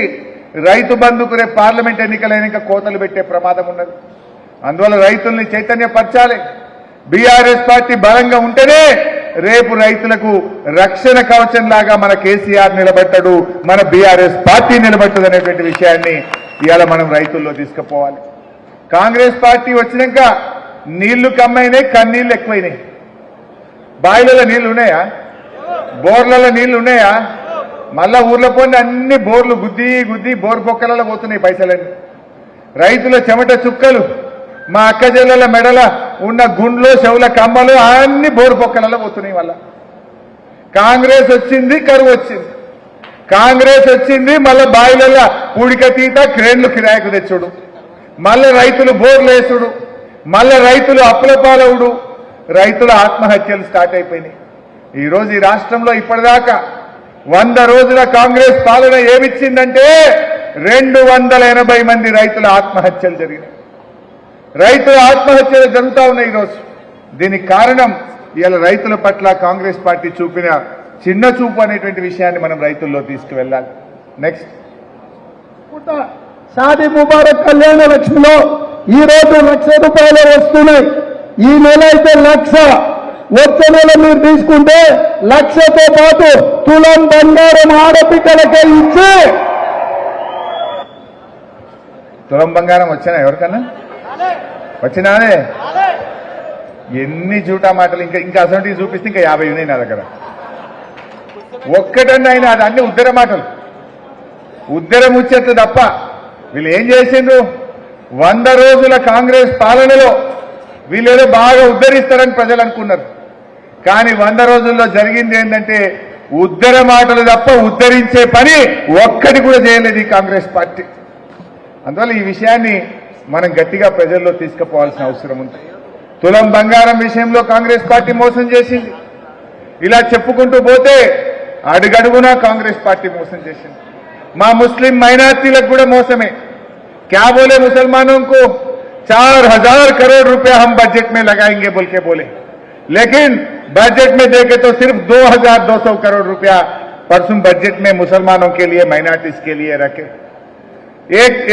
రైతు బంధుకు రేపు పార్లమెంట్ ఎన్నికలైనాక కోతలు పెట్టే ప్రమాదం ఉన్నది. అందువల్ల రైతుల్ని చైతన్యపరచాలి. బీఆర్ఎస్ పార్టీ బలంగా ఉంటేనే రేపు రైతులకు రక్షణ కవచం లాగా మన కేసీఆర్ నిలబడ్డాడు, మన బీఆర్ఎస్ పార్టీ నిలబడ్డది అనేటువంటి విషయాన్ని ఇవాళ మనం రైతుల్లో తీసుకుపోవాలి. కాంగ్రెస్ పార్టీ వచ్చినాక నీళ్లు కమ్మైనాయి, కన్నీళ్లు ఎక్కువైనాయి. బాయిలలో నీళ్లు ఉన్నాయా? బోర్లలో నీళ్లు ఉన్నాయా? మళ్ళా ఊర్లో పోయి అన్ని బోర్లు గుద్ది బోర్ పొక్కలలో పోతున్నాయి పైసలన్నీ. రైతుల చెమట చుక్కలు, మా అక్క చెల్లెల మెడల ఉన్న గుండ్లు, చెవుల కమ్మలు అన్ని బోరు పొక్కలలో పోతున్నాయి. వల్ల కాంగ్రెస్ వచ్చింది, కరువు వచ్చింది. కాంగ్రెస్ వచ్చింది, మళ్ళా బాయిలల్లో పూడిక తీత, క్రేన్లు కిరాయికు తెచ్చుడు, మళ్ళీ రైతులు బోర్లు వేసుడు, మళ్ళీ రైతులు అప్పుల పాలవుడు, రైతుల ఆత్మహత్యలు స్టార్ట్ అయిపోయినాయి. ఈరోజు ఈ రాష్ట్రంలో ఇప్పటిదాకా 100 రోజుల కాంగ్రెస్ పాలన ఏమిచ్చిందంటే 280 మంది రైతుల ఆత్మహత్యలు జరిగినాయి. రైతుల ఆత్మహత్యలు జరుగుతూ ఉన్నాయి ఈరోజు. దీనికి కారణం ఇవాళ రైతుల పట్ల కాంగ్రెస్ పార్టీ చూపిన చిన్న చూపు అనేటువంటి విషయాన్ని మనం రైతుల్లో తీసుకువెళ్ళాలి. నెక్స్ట్, షాదీ ముబారక్ కళ్యాణ లక్ష్మిలో ఈ రోజు 1,00,000 రూపాయలు వస్తున్నాయి. ఈ నెల అయితే 1,00,000, వచ్చే నెల మీరు తీసుకుంటే 1,00,000తో పాటు తులం బంగారం ఆడపిల్లలకే ఇచ్చి. తులం బంగారం వచ్చినా ఎవరికన్నా? వచ్చినానే. ఎన్ని జూటా మాటలు! ఇంకా అసలు చూపిస్తే ఇంకా 50 ఉన్నాయి నా దగ్గర. ఒక్కటన్నా అయినా అది అన్ని ఉద్దర మాటలు, ఉద్దర ముచ్చట్లు తప్ప. వీళ్ళు ఏం చేసిండ్రు? 100 రోజుల కాంగ్రెస్ పాలనలో వీళ్ళేదో బాగా ఉద్ధరిస్తారని ప్రజలు అనుకున్నారు. కానీ 100 రోజుల్లో జరిగింది ఏంటంటే ఉద్దర మాటలు తప్ప ఉద్ధరించే పని ఒక్కటి కూడా చేయలేదు ఈ కాంగ్రెస్ పార్టీ. అందువల్ల ఈ విషయాన్ని మనం గట్టిగా ప్రజల్లో తీసుకుపోవాల్సిన అవసరం ఉంది. తులం బంగారం విషయంలో కాంగ్రెస్ పార్టీ మోసం చేసింది. ఇలా చెప్పుకుంటూ పోతే అడుగడుగునా కాంగ్రెస్ పార్టీ మోసం చేసింది. మా ముస్లిం మైనార్టీలకు కూడా మోసమే. क्या बोले मुसलमानों को? 4,000 करोड़ रुपया हम बजट में लगाएंगे बोल के बोले, लेकिन बजट में देखे तो सिर्फ 2,200 करोड़ रुपया परसों बजट में मुसलमानों के लिए, माइनॉरिटीज के लिए रखे.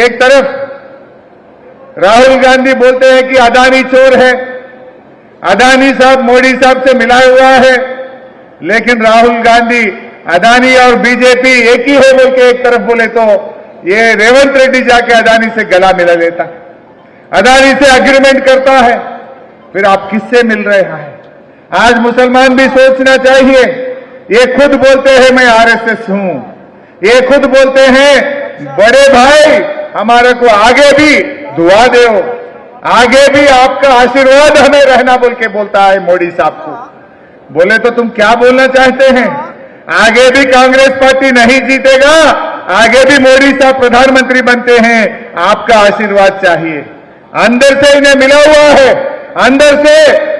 एक तरफ राहुल गांधी बोलते हैं कि अदानी चोर है, अदानी साहब मोदी साहब से मिला हुआ है, लेकिन राहुल गांधी अदानी और बीजेपी एक ही है बोल के एक तरफ बोले तो ये रेवंत रेड्डी जाके अदानी से गला मिला लेता, अदानी से अग्रीमेंट करता है, फिर आप किससे मिल रहे हैं? आज मुसलमान भी सोचना चाहिए। ये खुद बोलते हैं मैं आरएसएस हूं, ये खुद बोलते हैं बड़े भाई हमारे को आगे भी दुआ दो, आगे भी आपका आशीर्वाद हमें रहना बोल के बोलता है मोदी साहब को। बोले तो तुम क्या बोलना चाहते हैं? आगे भी कांग्रेस पार्टी नहीं जीतेगा, आगे भी मोदी साहब प्रधानमंत्री बनते हैं, आपका आशीर्वाद चाहिए। अंदर से इन्हें मिला हुआ है, अंदर से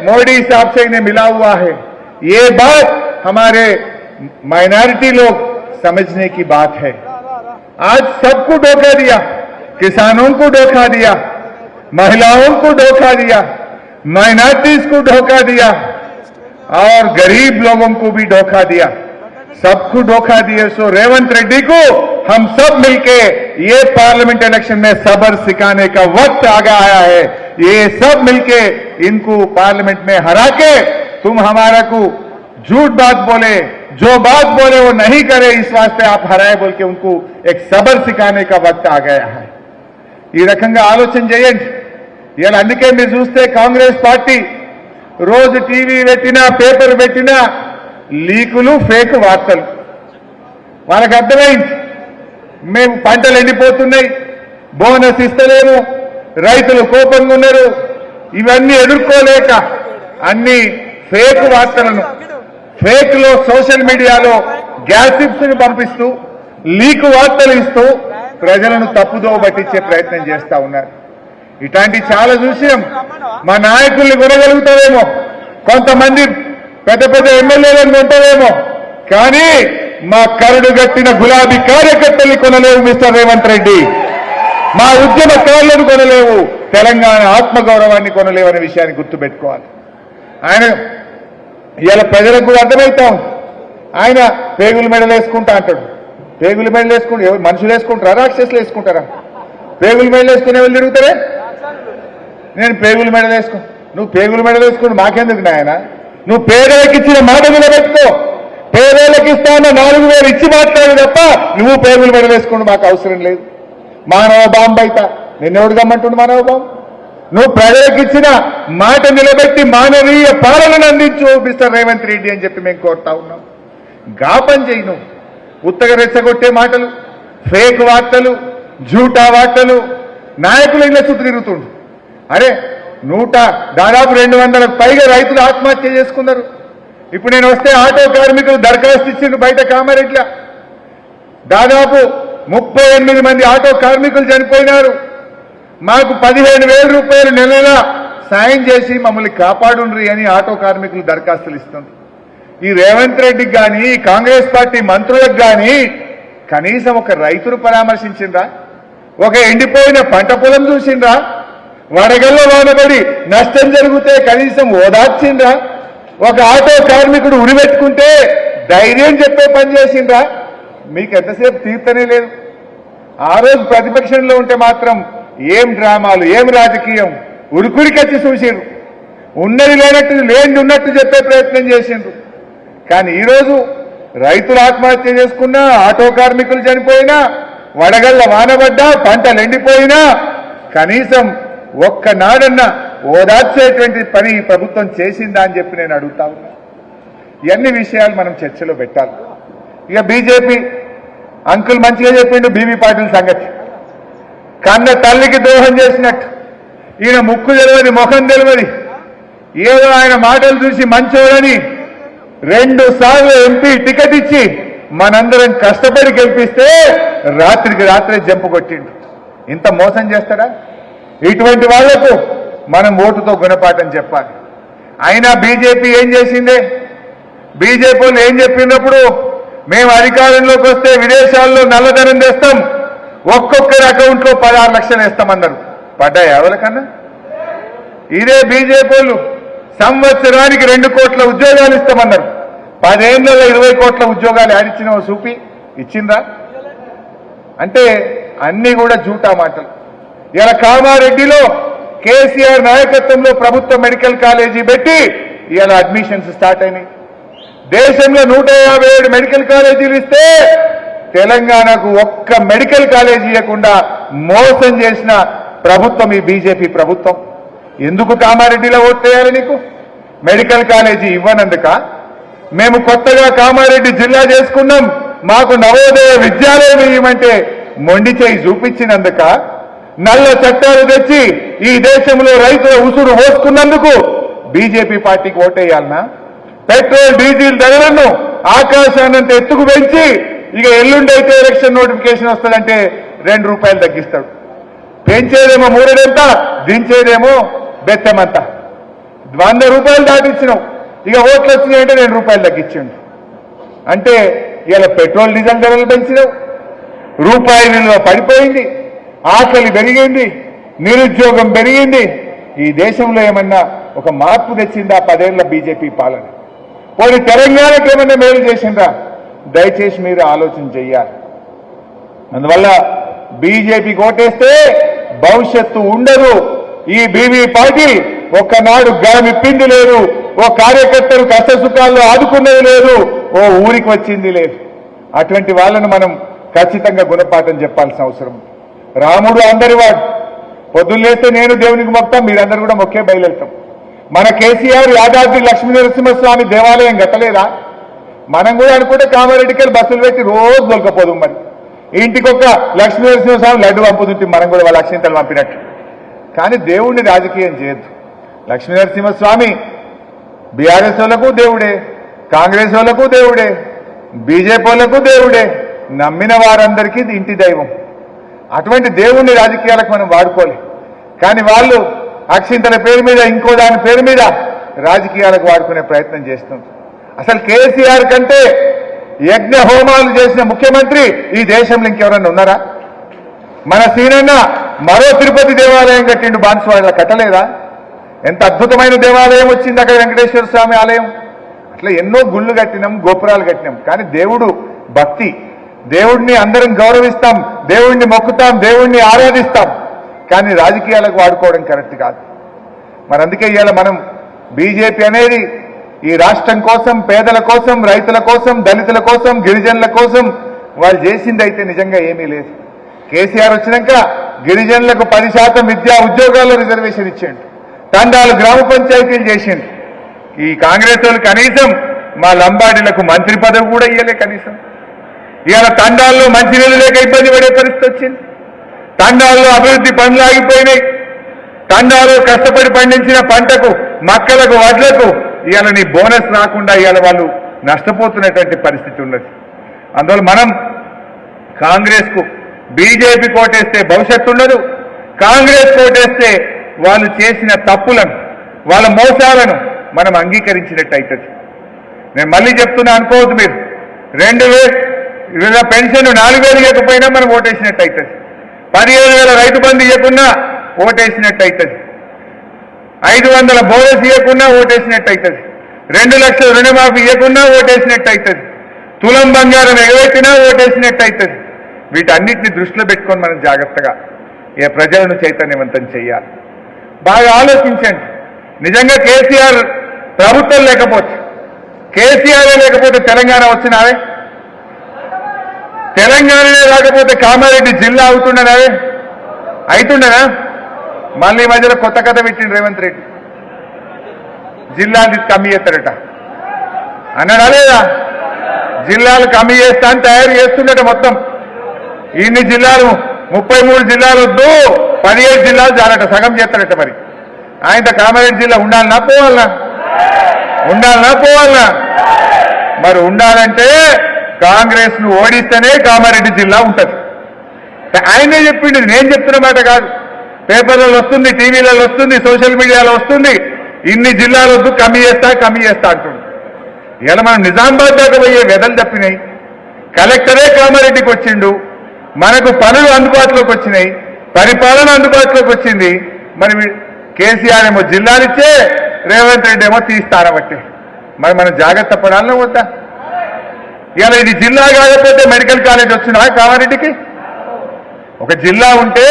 मोदी साहब से इन्हें मिला हुआ है। ये बात हमारे माइनॉरिटी लोग समझने की बात है। आज सबको धोखा दिया, किसानों को धोखा दिया, महिलाओं को धोखा दिया, माइनॉरिटीज को धोखा दिया और गरीब लोगों को भी धोखा दिया, सबको धोखा दिए। सो रेवंत रेड्डी को हम सब मिलके ये पार्लियामेंट इलेक्शन में सब्र सिखाने का वक्त आ गया है। ये सब मिलके इनको पार्लियामेंट में हरा के तुम हमारा को झूठ बात बोले, जो बात बोले वो नहीं करे, इस वास्ते आप हराए बोल के उनको एक सब्र सिखाने का वक्त आ गया है। ఈ రకంగా ఆలోచన చేయండి। ఇలా అందుకే మీరు చూస్తే కాంగ్రెస్ పార్టీ రోజు టీవీ పెట్టినా పేపర్ పెట్టినా లీకులు, ఫేక్ వార్తలు। వాళ్ళకి అర్థమైంది మేము పంటలు ఎండిపోతున్నాయి, బోనస్ ఇస్తలేము, రైతులు కోపంగా ఉన్నారు, ఇవన్నీ ఎదుర్కోలేక అన్ని ఫేక్ వార్తలను ఫేక్ లో సోషల్ మీడియాలో గ్యాసిప్స్ ని పంపిస్తూ లీక్ వార్తలు ఇస్తూ ప్రజలను తప్పుదోవ పట్టించే ప్రయత్నం చేస్తా ఉన్నారు। ఇట్లాంటి చాలా చూసాం। మా నాయకుల్ని కొనగలుగుతారేమో, కొంతమంది పెద్ద పెద్ద ఎమ్మెల్యేలను కొంటారేమో, కానీ మా కరడు గట్టిన గులాబీ కార్యకర్తల్ని కొనలేవు మిస్టర్ రేవంత్ రెడ్డి, మా ఉద్యమకారులను కొనలేవు, తెలంగాణ ఆత్మగౌరవాన్ని కొనలేవు అనే విషయాన్ని గుర్తుపెట్టుకోవాలి। ఆయన ఇలా ప్రజలకు కూడా అర్థమవుతాం। ఆయన పేగులు మెడలు వేసుకుంటా అంటాడు, పేగులు మెడలు వేసుకుంటే ఎవరు మనుషులు వేసుకుంటారా, రాక్షసులు వేసుకుంటారా? పేగులు మెడలు వేసుకునే వాళ్ళు తిరుగుతారే, నేను పేగులు మెడలు వేసుకో, నువ్వు పేగులు మెడలు వేసుకుని మాకెందుకు నాయన? నువ్వు పేదలకు ఇచ్చిన మాట నిలబెట్టుకో, పేదలకు ఇస్తాన 4,000 ఇచ్చి మాట్లాడు తప్ప నువ్వు పేగులు మెడలు వేసుకుని మాకు అవసరం లేదు। మానవ బాంబు అయితే నిన్నెవడు గమ్మంటుండు మానవ బాంబు? నువ్వు ప్రజలకు ఇచ్చిన మాట నిలబెట్టి మానవీయ పాలనను అందించు మిస్టర్ రేవంత్ రెడ్డి అని చెప్పి మేము కోరుతా ఉన్నాం। గాపం చేయి, నువ్వు ఉత్తగా రెచ్చగొట్టే మాటలు, ఫేక్ వార్తలు, జూటా వార్తలు, నాయకులు ఇళ్ళ చుట్టూ తిరుగుతుండు। అరే దాదాపు 200కు పైగా రైతులు ఆత్మహత్య చేసుకున్నారు। ఇప్పుడు నేను వస్తే ఆటో కార్మికులు దరఖాస్తు ఇచ్చిండ్రు బయట కామారెడ్డిలో, దాదాపు 38 మంది ఆటో కార్మికులు చనిపోయినారు। మాకు 15,000 రూపాయలు నెల సాయం చేసి మమ్మల్ని కాపాడుండ్రి అని ఆటో కార్మికులు దరఖాస్తులు ఇస్తున్నారు। ఈ రేవంత్ రెడ్డికి కానీ కాంగ్రెస్ పార్టీ మంత్రులకు కానీ కనీసం ఒక రైతును పరామర్శించిండ్రా? ఒక ఎండిపోయిన పంట పొలం చూసిండ్రా? వడగల్ల వానబడి నష్టం జరిగితే కనీసం ఓదార్చిండ్రా? ఒక ఆటో కార్మికుడు ఉరిపెట్టుకుంటే ధైర్యం చెప్పే పని చేసిండ్రా? మీకు ఎంతసేపు తీర్తనే లేదు। ఆ రోజు ప్రతిపక్షంలో ఉంటే మాత్రం ఏం డ్రామాలు, ఏం రాజకీయం, ఉరికురికొచ్చి చూసిండ్రు, ఉన్నది లేనట్టు లేని ఉన్నట్టు చెప్పే ప్రయత్నం చేసిండ్రు। కానీ ఈరోజు రైతులు ఆత్మహత్య చేసుకున్నా, ఆటో కార్మికులు చనిపోయినా, వడగళ్ళ వానబడ్డా, పంటలు ఎండిపోయినా కనీసం ఒక్కనాడన్నా ఓదార్చేటువంటి పని ఈ ప్రభుత్వం చేసిందా అని చెప్పి నేను అడుగుతా ఉన్నా। ఇవన్నీ విషయాలు మనం చర్చలో పెట్టాలి। ఇక బీజేపీ అంకుల్ మంచిగా చెప్పిండు బీబీ పాటిల్ సంగతి, కన్న తల్లికి ద్రోహం చేసినట్టు, ఈయన ముక్కు తెలియదు, ముఖం తెలియదు, ఏదో ఆయన మాటలు చూసి మంచోడని 2 సార్లు ఎంపీ టికెట్ ఇచ్చి మనందరం కష్టపడి గెలిపిస్తే రాత్రికి రాత్రే జంపు కొట్టిండు। ఇంత మోసం చేస్తాడా? ఇటువంటి వాళ్లకు మనం ఓటుతో గుణపాఠం చెప్పాలి। అయినా బీజేపీ ఏం చేసిందే? బీజేపీ వాళ్ళు ఏం చెప్పినప్పుడు మేము అధికారంలోకి వస్తే విదేశాల్లో నల్లధనం తెస్తాం, ఒక్కొక్కరి అకౌంట్లో 16 లక్షలు వేస్తామన్నారు। పడ్డాయా ఎవరికన్నా? ఇదే బీజేపీ వాళ్ళు సంవత్సరానికి 2 కోట్ల ఉద్యోగాలు ఇస్తామన్నారు, 10 ఏళ్లలో 20 కోట్ల ఉద్యోగాలు ఆడిచ్చినా చూపి ఇచ్చిందా? అంటే అన్ని కూడా జూటా మాటలు। ఇలా కామారెడ్డిలో కేసీఆర్ నాయకత్వంలో ప్రభుత్వ మెడికల్ కాలేజీ పెట్టి ఇలా అడ్మిషన్స్ స్టార్ట్ అయినాయి. దేశంలో 157 మెడికల్ కాలేజీలు ఇస్తే తెలంగాణకు ఒక్క మెడికల్ కాలేజీ ఇవ్వకుండా మోసం చేసిన ప్రభుత్వం ఈ బీజేపీ ప్రభుత్వం. ఎందుకు కామారెడ్డిలో ఓట్ వేయాలి నీకు? మెడికల్ కాలేజీ ఇవ్వనందుక? మేము కొత్తగా కామారెడ్డి జిల్లా చేసుకున్నాం, మాకు నవోదయ విద్యాలయం ఇవ్వమంటే మొండి చేయి చూపించినందుక? నల్ల చట్టాలు తెచ్చి ఈ దేశంలో రైతుల ఉసురు పోసుకున్నందుకు బీజేపీ పార్టీకి ఓటేయాలనా? పెట్రోల్ డీజిల్ ధరలను ఆకాశానంత ఎత్తుకు పెంచి ఇక ఎల్లుండి అయితే ఎలక్షన్ నోటిఫికేషన్ వస్తుందంటే ₹2 తగ్గిస్తాడు. పెంచేదేమో మూరెడంత, దించేదేమో బెత్తమంత. ₹100 దాటించినావు, ఇక ఓట్లు వచ్చినాయంటే ₹2 తగ్గించిండు. అంటే ఇలా పెట్రోల్ డీజిల్ ధరలు పెంచినావు, రూపాయి విలువ పడిపోయింది, ఆకలి పెరిగింది, నిరుద్యోగం పెరిగింది. ఈ దేశంలో ఏమన్నా ఒక మార్పు తెచ్చిందా 10 ఏళ్ల బీజేపీ పాలన? పోనీ తెలంగాణకు ఏమన్నా మేలు చేసిందా? దయచేసి మీరు ఆలోచన చెయ్యాలి. అందువల్ల బీజేపీకి ఓటేస్తే భవిష్యత్తు ఉండదు. ఈ బీవీ పాటిల్ ఒక్కనాడు గడమిప్పింది లేదు, ఓ కార్యకర్తలు కష్టసుఖాల్లో ఆదుకున్నది లేదు, ఓ ఊరికి వచ్చింది లేదు. అటువంటి వాళ్ళను మనం ఖచ్చితంగా గుణపాఠం చెప్పాల్సిన అవసరం. రాముడు అందరివాడు. పొద్దున్నేస్తే నేను దేవునికి మొక్తాం, మీరందరూ కూడా మొక్కే బయలుదేరుతాం. మన కేసీఆర్ యాదాద్రి లక్ష్మీ నరసింహస్వామి దేవాలయం కట్టలేదా? మనం కూడా అనుకుంటే కామారెడ్డికి బస్సులు పెట్టి రోజు దొరకపోదు. మరి ఇంటికొక లక్ష్మీ నరసింహస్వామి లడ్డు పంపుతుంటే మనం కూడా వాళ్ళ అక్షింతలు పంపినట్టు. కానీ దేవుణ్ణి రాజకీయం చేయొద్దు. లక్ష్మీ నరసింహస్వామి బీఆర్ఎస్ వాళ్ళకు దేవుడే, కాంగ్రెస్ వాళ్ళకు దేవుడే, బీజేపీ వాళ్ళకు దేవుడే, నమ్మిన వారందరికీ ఇంటి దైవం. అటువంటి దేవుణ్ణి రాజకీయాలకు మనం వాడుకోవాలి. కానీ వాళ్ళు అక్షింతల పేరు మీద, ఇంకో దాని పేరు మీద రాజకీయాలకు వాడుకునే ప్రయత్నం చేస్తుంది. అసలు కేసీఆర్ కంటే యజ్ఞ హోమాలు చేసిన ముఖ్యమంత్రి ఈ దేశంలో ఇంకెవరన్నా ఉన్నారా? మన సీనన్న మరో తిరుపతి దేవాలయం కట్టిండు, బాన్సువాడలో కట్టలేదా? ఎంత అద్భుతమైన దేవాలయం వచ్చింది అక్కడ, వెంకటేశ్వర స్వామి ఆలయం. అట్లా ఎన్నో గుళ్ళు కట్టినాం, గోపురాలు కట్టినాం. కానీ దేవుడు భక్తి, దేవుడిని అందరం గౌరవిస్తాం, దేవుణ్ణి మొక్కుతాం, దేవుణ్ణి ఆరాధిస్తాం. కానీ రాజకీయాలకు వాడుకోవడం కరెక్ట్ కాదు. మరి అందుకే ఇవాళ మనం బీజేపీ అనేది ఈ రాష్ట్రం కోసం, పేదల కోసం, రైతుల కోసం, దళితుల కోసం, గిరిజనుల కోసం వాళ్ళు చేసింది అయితే నిజంగా ఏమీ లేదు. కేసీఆర్ వచ్చినాక గిరిజనులకు 10% విద్యా ఉద్యోగాల్లో రిజర్వేషన్ ఇచ్చాడు, తండాలు గ్రామ పంచాయతీలు చేసిండు. ఈ కాంగ్రెస్ వాళ్ళు కనీసం మా లంబాడీలకు మంత్రి పదవి కూడా ఇయ్యలే. కనీసం ఇవాళ తండాల్లో మంచినీళ్ళు లేక ఇబ్బంది పడే పరిస్థితి వచ్చింది. తండాల్లో అభివృద్ధి పనులు ఆగిపోయినాయి. తండాలో కష్టపడి పండించిన పంటకు, మక్కలకు, వడ్లకు ఇవాళ నీ బోనస్ రాకుండా ఇవాళ వాళ్ళు నష్టపోతున్నటువంటి పరిస్థితి ఉన్నది. అందువల్ల మనం కాంగ్రెస్కు, బీజేపీ కోటేస్తే భవిష్యత్తు ఉండదు. కాంగ్రెస్ కోటేస్తే వాళ్ళు చేసిన తప్పులను, వాళ్ళ మోసాలను మనం అంగీకరించినట్టు అవుతుంది. నేను మళ్ళీ చెప్తున్నా, అనుకోవద్దు మీరు. 2000 పెన్షన్ 4000 ఇవ్వకపోయినా మనం ఓటేసినట్టు అవుతుంది. 17,000 రైతు బంధు ఇవ్వకున్నా ఓటేసినట్టు అవుతుంది. 500 బోనస్ ఇవ్వకున్నా ఓటేసినట్టు అవుతుంది. 2 లక్షల రుణమాఫీ ఇవ్వకున్నా ఓటేసినట్టు అవుతుంది. తులం బంగారం ఎగవేసినా ఓటేసినట్టు అవుతుంది. వీటన్నిటిని దృష్టిలో పెట్టుకొని మనం జాగ్రత్తగా ప్రజలను చైతన్యవంతం చేయాలి. బాగా ఆలోచించండి. నిజంగా కేసీఆర్ ప్రభుత్వం లేకపోతే, కేసీఆర్ లేకపోతే తెలంగాణ వచ్చినావే? తెలంగాణనే రాకపోతే కామారెడ్డి జిల్లా అవుతుండనావే? అవుతుండనా? మళ్ళీ మధ్యలో కొత్త కథ పెట్టిండు రేవంత్ రెడ్డి, జిల్లాలు కమ్మి చేస్తారట అన్నాడా లేదా? జిల్లాలు కమ్మి చేస్తా అని తయారు చేస్తుండట. మొత్తం ఇన్ని జిల్లాలు, 33 జిల్లాలు వద్దు, 17 జిల్లాలు చాలట, సగం చేస్తారట. మరి ఆయనతో కామారెడ్డి జిల్లా ఉండాలన్నా పోవాలనా? ఉండాలన్నా పోవాలనా? మరి ఉండాలంటే కాంగ్రెస్ ను ఓడిస్తేనే కామారెడ్డి జిల్లా ఉంటుంది. ఆయనే చెప్పింది, నేను చెప్తున్న మాట కాదు. పేపర్లలో వస్తుంది, టీవీలలో వస్తుంది, సోషల్ మీడియాలో వస్తుంది. ఇన్ని జిల్లాలు వద్దు, కమ్మి చేస్తా అంటుంది. ఇలా మనం నిజామాబాద్ దాకా పోయే వెదలు తప్పినాయి. కలెక్టరే కామారెడ్డికి వచ్చిండు, మనకు పనులు అందుబాటులోకి వచ్చినాయి, పరిపాలన అందుబాటులోకి వచ్చింది. మరి కేసీఆర్ ఏమో జిల్లాలిచ్చే, రేవంత్ రెడ్డి ఏమో తీస్తారబట్టే. మరి మనం జాగ్రత్త పడాలనే వద్దా? ఇలా ఇది జిల్లా కాకపోతే మెడికల్ కాలేజ్ వచ్చినా కామారెడ్డికి? ఒక జిల్లా ఉంటే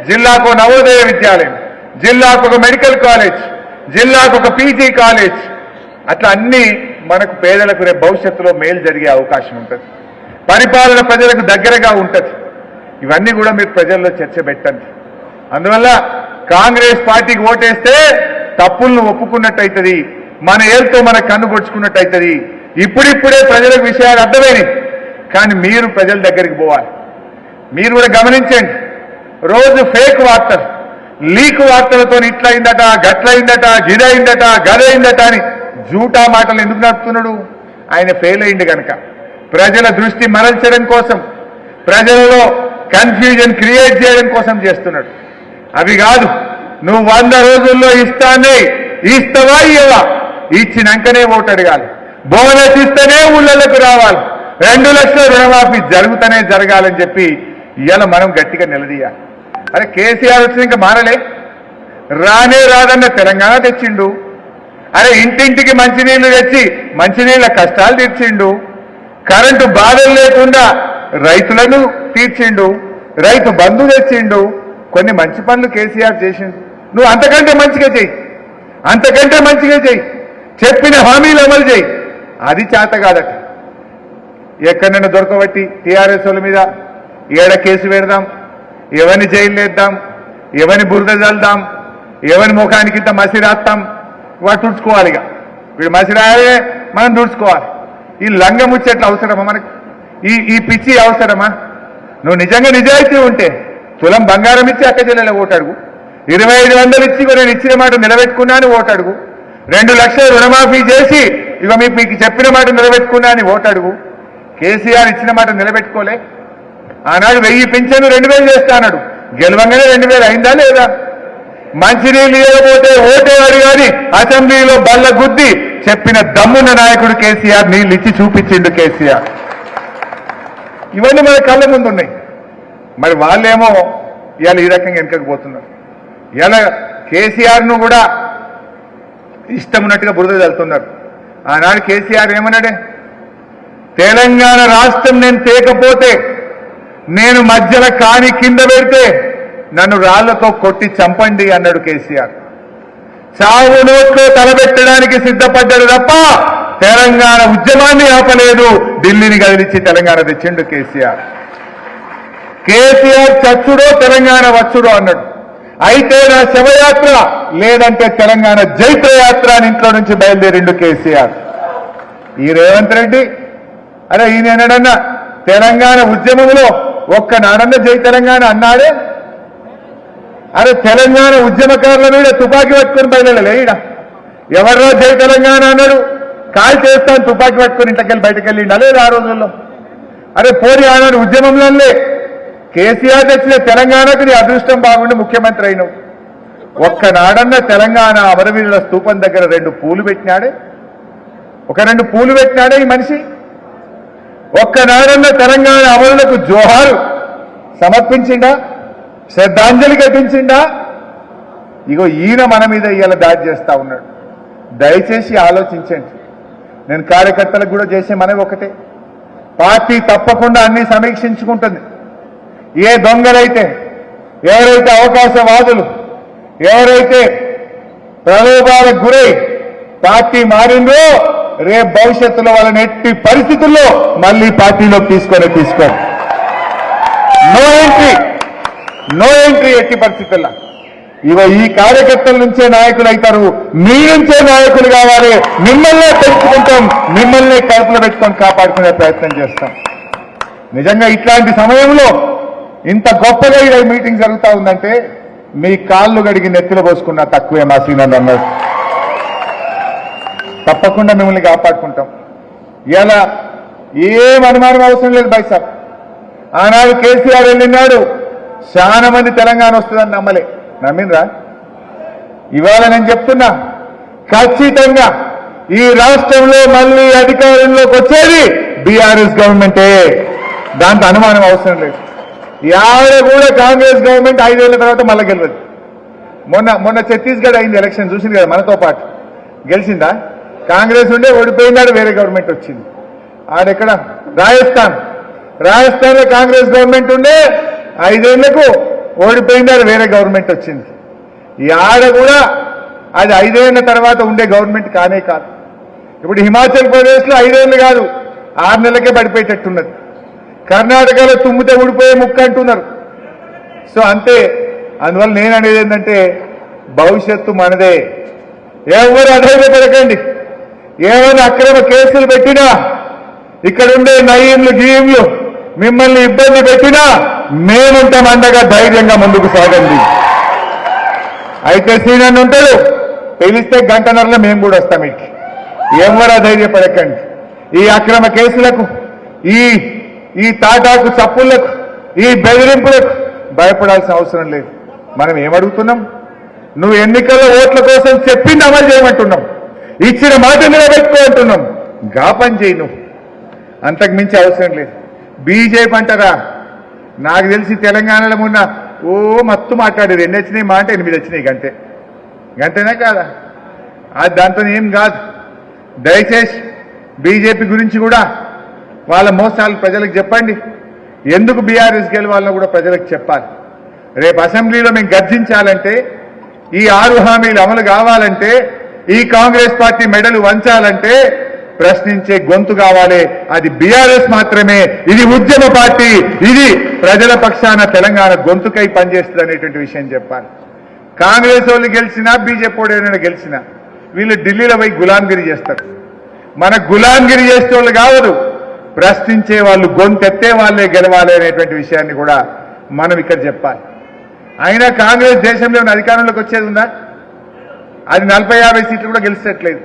జిల్లాకు నవోదయ విద్యాలయం, జిల్లాకు ఒక మెడికల్ కాలేజ్, జిల్లాకు ఒక పీజీ కాలేజ్, అట్లా అన్ని మనకు పేదలకు రేపు భవిష్యత్తులో మేలు జరిగే అవకాశం ఉంటుంది. పరిపాలన ప్రజలకు దగ్గరగా ఉంటుంది. ఇవన్నీ కూడా మీరు ప్రజల్లో చర్చ పెట్టండి. అందువల్ల కాంగ్రెస్ పార్టీకి ఓటేస్తే తప్పులను ఒప్పుకున్నట్టు అవుతుంది, మన ఏళ్ళతో మన కన్ను పొడుచుకున్నట్టు అవుతుంది. ఇప్పుడిప్పుడే ప్రజలకు విషయాలు అర్థమైనవి, కానీ మీరు ప్రజల దగ్గరికి పోవాలి. మీరు కూడా గమనించండి, రోజు ఫేక్ వార్తలు, లీక్ వార్తలతో ఇట్లయిందట, గట్లయిందట, గిదయిందట, గదయిందట అని జూటా మాటలు ఎందుకు నడుపుతున్నాడు? ఆయన ఫెయిల్ అయింది కనుక ప్రజల దృష్టి మరల్చడం కోసం, ప్రజలలో కన్ఫ్యూజన్ క్రియేట్ చేయడం కోసం చేస్తున్నాడు. అవి కాదు, నువ్వు 100 రోజుల్లో ఇస్తావా ఇవ్వవా, ఇచ్చినాకనే ఓటు అడగాలి. బోనస్ ఇస్తేనే ఊళ్ళకు రావాలి. 2 లక్షల రుణమాఫీ జరుగుతూనే జరగాలని చెప్పి ఇవాళ మనం గట్టిగా నిలదీయాలి. అరే కేసీఆర్ వచ్చిన ఇంకా మారలే, రానే రాదన్న తెలంగాణ తెచ్చిండు. అరే ఇంటింటికి మంచినీళ్లు తెచ్చి మంచినీళ్ళ కష్టాలు తీర్చిండు. కరెంటు బాధలు లేకుండా రైతులను తీర్చిండు. రైతు బంధు తెచ్చిండు. కొన్ని మంచి పనులు కేసీఆర్ చేసిండు. నువ్వు అంతకంటే మంచిగా చెయ్యి, అంతకంటే మంచిగా చెయ్యి, చెప్పిన హామీలు అమలు చేయి. అది చేత కాదట. ఎక్కడైనా దొరకబట్టి టీఆర్ఎస్ వాళ్ళ మీద ఏడ కేసు పెడదాం, ఎవరిని జైలు వేద్దాం, ఎవరిని బురద చల్దాం, ఎవరి ముఖానికి ఇంత మసి రాస్తాం, వాడు తుడుచుకోవాలి. ఇక వీడు మసి రాయాలే, మనం తుడుచుకోవాలి. ఈ లంగ ముచ్చట్లు అవసరమా మనకు? ఈ పిచ్చి అవసరమా? నువ్వు నిజంగా నిజాయితీ ఉంటే తులం బంగారం ఇచ్చి అక్క చెల్లెల ఓటడుగు, 2500 ఇచ్చి నేను ఇచ్చిన మాట నిలబెట్టుకున్నాను ఓటడుగు, 2 లక్షల రుణమాఫీ చేసి ఇక మీకు చెప్పిన మాట నిలబెట్టుకున్నా అని ఓటడుగు. కేసీఆర్ ఇచ్చిన మాట నిలబెట్టుకోలే. ఆనాడు 1000 పింఛను 2000 చేస్తాడు, గెలవంగానే 2000 అయిందా లేదా? మంచినీళ్ళు ఇవ్వకపోతే ఓటేవాడు కానీ అసెంబ్లీలో బల్ల గుద్ది చెప్పిన దమ్మున్న నాయకుడు కేసీఆర్, నీళ్ళు ఇచ్చి చూపించిండు కేసీఆర్. ఇవన్నీ మన కళ్ళ ముందు ఉన్నాయి. మరి వాళ్ళేమో ఇవాళ ఈ రకంగా వెనకపోతున్నారు. ఇలా కేసీఆర్ను కూడా ఇష్టం ఉన్నట్టుగా బురద చల్లుతున్నారు. ఆనాడు కేసీఆర్ ఏమన్నాడే, తెలంగాణ రాష్ట్రం నేను తేకపోతే, నేను మధ్యలో కాని కింద పెడితే నన్ను రాళ్లతో కొట్టి చంపండి అన్నాడు కేసీఆర్. చావు నోట్లో తలబెట్టడానికి సిద్ధపడ్డాడు తప్ప తెలంగాణ ఉద్యమాన్ని ఆపలేదు. ఢిల్లీని కదిలించి తెలంగాణ తెచ్చిండు కేసీఆర్. కేసీఆర్ చచ్చుడో తెలంగాణ వచ్చుడో అన్నాడు. అయితే నా శవయాత్ర లేదంటే తెలంగాణ జైత్రయాత్ర అని ఇంట్లో నుంచి బయలుదేరిండు కేసీఆర్. ఈ రేవంత్ రెడ్డి అరే ఈయనన్నా తెలంగాణ ఉద్యమంలో ఒక్కనాడన్న జై తెలంగాణ అన్నాడే? అరే తెలంగాణ ఉద్యమకారుల మీద తుపాకీ పట్టుకొని బయలుదేరలే. ఈడ ఎవర్రా జై తెలంగాణ అన్నాడు? కాల్ చేస్తాను తుపాకీ పట్టుకొని ఇంట్లోకెళ్ళి బయటకు వెళ్ళిండా లేదు ఆ రోజుల్లో? అరే పోనీ ఆనాడు ఉద్యమంలోనే కేసీఆర్ తెచ్చిన తెలంగాణకు నీ అదృష్టం బాగుండి ముఖ్యమంత్రి అయినావు. ఒక్కనాడన్న తెలంగాణ అమరవీరుల స్తూపం దగ్గర 2 పూలు పెట్టినాడే? ఒక 2 పూలు పెట్టినాడే ఈ మనిషి? ఒక్కనాడన్న తెలంగాణ అమరులకు జోహారు సమర్పించిండా? శ్రద్ధాంజలి ఘటించిండా? ఇగో ఈయన మన మీద ఇవాళ దాడి చేస్తా ఉన్నాడు. దయచేసి ఆలోచించండి. నేను కార్యకర్తలకు కూడా చేసే మనవి ఒకటే, పార్టీ తప్పకుండా అన్ని సమీక్షించుకుంటుంది. ఏ దొంగలైతే, ఎవరైతే అవకాశవాదులు, ఎవరైతే ప్రలోభాలకు గురై పార్టీ మారిందో రేపు భవిష్యత్తులో వాళ్ళని ఎట్టి పరిస్థితుల్లో మళ్ళీ పార్టీలోకి తీసుకోండి. నో ఎంట్రీ ఎట్టి పరిస్థితుల్లో. ఇవ ఈ కార్యకర్తల నుంచే నాయకులు అవుతారు, మీ నుంచే నాయకులు కావాలి. మిమ్మల్నే పెంచుకుంటాం, మిమ్మల్నే కడుపులో పెట్టుకొని కాపాడుకునే ప్రయత్నం చేస్తాం. నిజంగా ఇట్లాంటి సమయంలో ఇంత గొప్పగా ఈ మీటింగ్ జరుగుతూ ఉందంటే మీ కాళ్ళు గడిగి నెత్తిలో పోసుకున్నా తక్కువే మా సీనియర్లు అన్నారు. తప్పకుండా మిమ్మల్ని కాపాడుకుంటాం. ఇలా ఏం అనుమానం అవసరం లేదు బైసాబ్. ఆనాడు కేసీఆర్ వెళ్ళినాడు, చాలా మంది తెలంగాణ వస్తుందని నమ్మలే. నమ్మిండ్రా? ఇవాళ నేను చెప్తున్నా, ఖచ్చితంగా ఈ రాష్ట్రంలో మళ్ళీ అధికారంలోకి వచ్చేది బీఆర్ఎస్ గవర్నమెంటే. దాంతో అనుమానం అవసరం లేదు. యాడ కూడా కాంగ్రెస్ గవర్నమెంట్ 5 ఏళ్ల తర్వాత మళ్ళీ గెలవదు. మొన్న ఛత్తీస్గఢ్ అయింది ఎలక్షన్, చూసింది కదా, మనతో పాటు గెలిచిందా? కాంగ్రెస్ ఉండే ఓడిపోయినాడు, వేరే గవర్నమెంట్ వచ్చింది. ఆడెక్కడ? రాజస్థాన్లో కాంగ్రెస్ గవర్నమెంట్ ఉండే 5 ఏళ్లకు ఓడిపోయింది, అది వేరే గవర్నమెంట్ వచ్చింది. ఈ ఆడ కూడా అది 5 ఏళ్ల తర్వాత ఉండే గవర్నమెంట్ కానే కాదు. ఇప్పుడు హిమాచల్ ప్రదేశ్లో 5 ఏళ్ళు కాదు 6 నెలలకే పడిపోయేటట్టున్నది. కర్ణాటకలో తుమ్మితే ఊడిపోయే ముక్క అంటున్నారు. సో అంతే. అందువల్ల నేను అనేది ఏంటంటే భవిష్యత్తు మనదే. ఎవరు అధైర్యపడకండి. ఏమైనా అక్రమ కేసులు పెట్టినా, ఇక్కడుండే నయీంలు గీయంలు మిమ్మల్ని ఇబ్బంది పెట్టినా మేముంటాం అండగా. ధైర్యంగా ముందుకు సాగండి. అయితే సీనన్ను ఉంటాడు, పిలిస్తే గంటన్నరలో మేము కూడా వస్తాం. ఇటు ఎవరు అధైర్యపడకండి. ఈ అక్రమ కేసులకు, ఈ తాటాకు చప్పుళ్లకు, ఈ బెదిరింపులకు భయపడాల్సిన అవసరం లేదు. మనం ఏమడుగుతున్నాం? నువ్వు ఎన్నికల్లో ఓట్ల కోసం చెప్పింది అమలు చేయమంటున్నాం, ఇచ్చిన మాట నిలబెట్టుకో అంటున్నాం. గా పని చేయి నువ్వు, అంతకు మించి అవసరం లేదు. బీజేపీ అంటారా? నాకు తెలిసి తెలంగాణలో మొన్న మత్తు మాట్లాడారు. 8 వచ్చినాయి మా అంటే 8 వచ్చినాయి. గంటేనా కాదా? అది దాంతో ఏం కాదు. దయచేసి బీజేపీ గురించి కూడా వాళ్ళ మోసాలు ప్రజలకు చెప్పండి. ఎందుకు బీఆర్ఎస్ గెలవాలనో కూడా ప్రజలకు చెప్పాలి. రేపు అసెంబ్లీలో మేము గర్జించాలంటే, ఈ 6 హామీలు అమలు కావాలంటే, ఈ కాంగ్రెస్ పార్టీ మెడలు వంచాలంటే ప్రశ్నించే గొంతు కావాలి. అది బీఆర్ఎస్ మాత్రమే. ఇది ఉద్యమ పార్టీ, ఇది ప్రజల పక్షాన తెలంగాణ గొంతుకై పనిచేస్తుంది అనేటువంటి విషయం చెప్పాలి. కాంగ్రెస్ వాళ్ళు గెలిచినా, బీజేపీ వాళ్ళు గెలిచినా వీళ్ళు ఢిల్లీలో పోయి గులాంగిరి చేస్తారు. మన గులాంగిరి చేసే వాళ్ళు కావదు, ప్రశ్నించే వాళ్ళు, గొంతెత్తే వాళ్ళే గెలవాలి అనేటువంటి విషయాన్ని కూడా మనం ఇక్కడ చెప్పాలి. అయినా కాంగ్రెస్ దేశంలో ఉన్న అధికారంలోకి వచ్చేది ఉందా? అది 40-50 సీట్లు కూడా గెలిచేట్లేదు.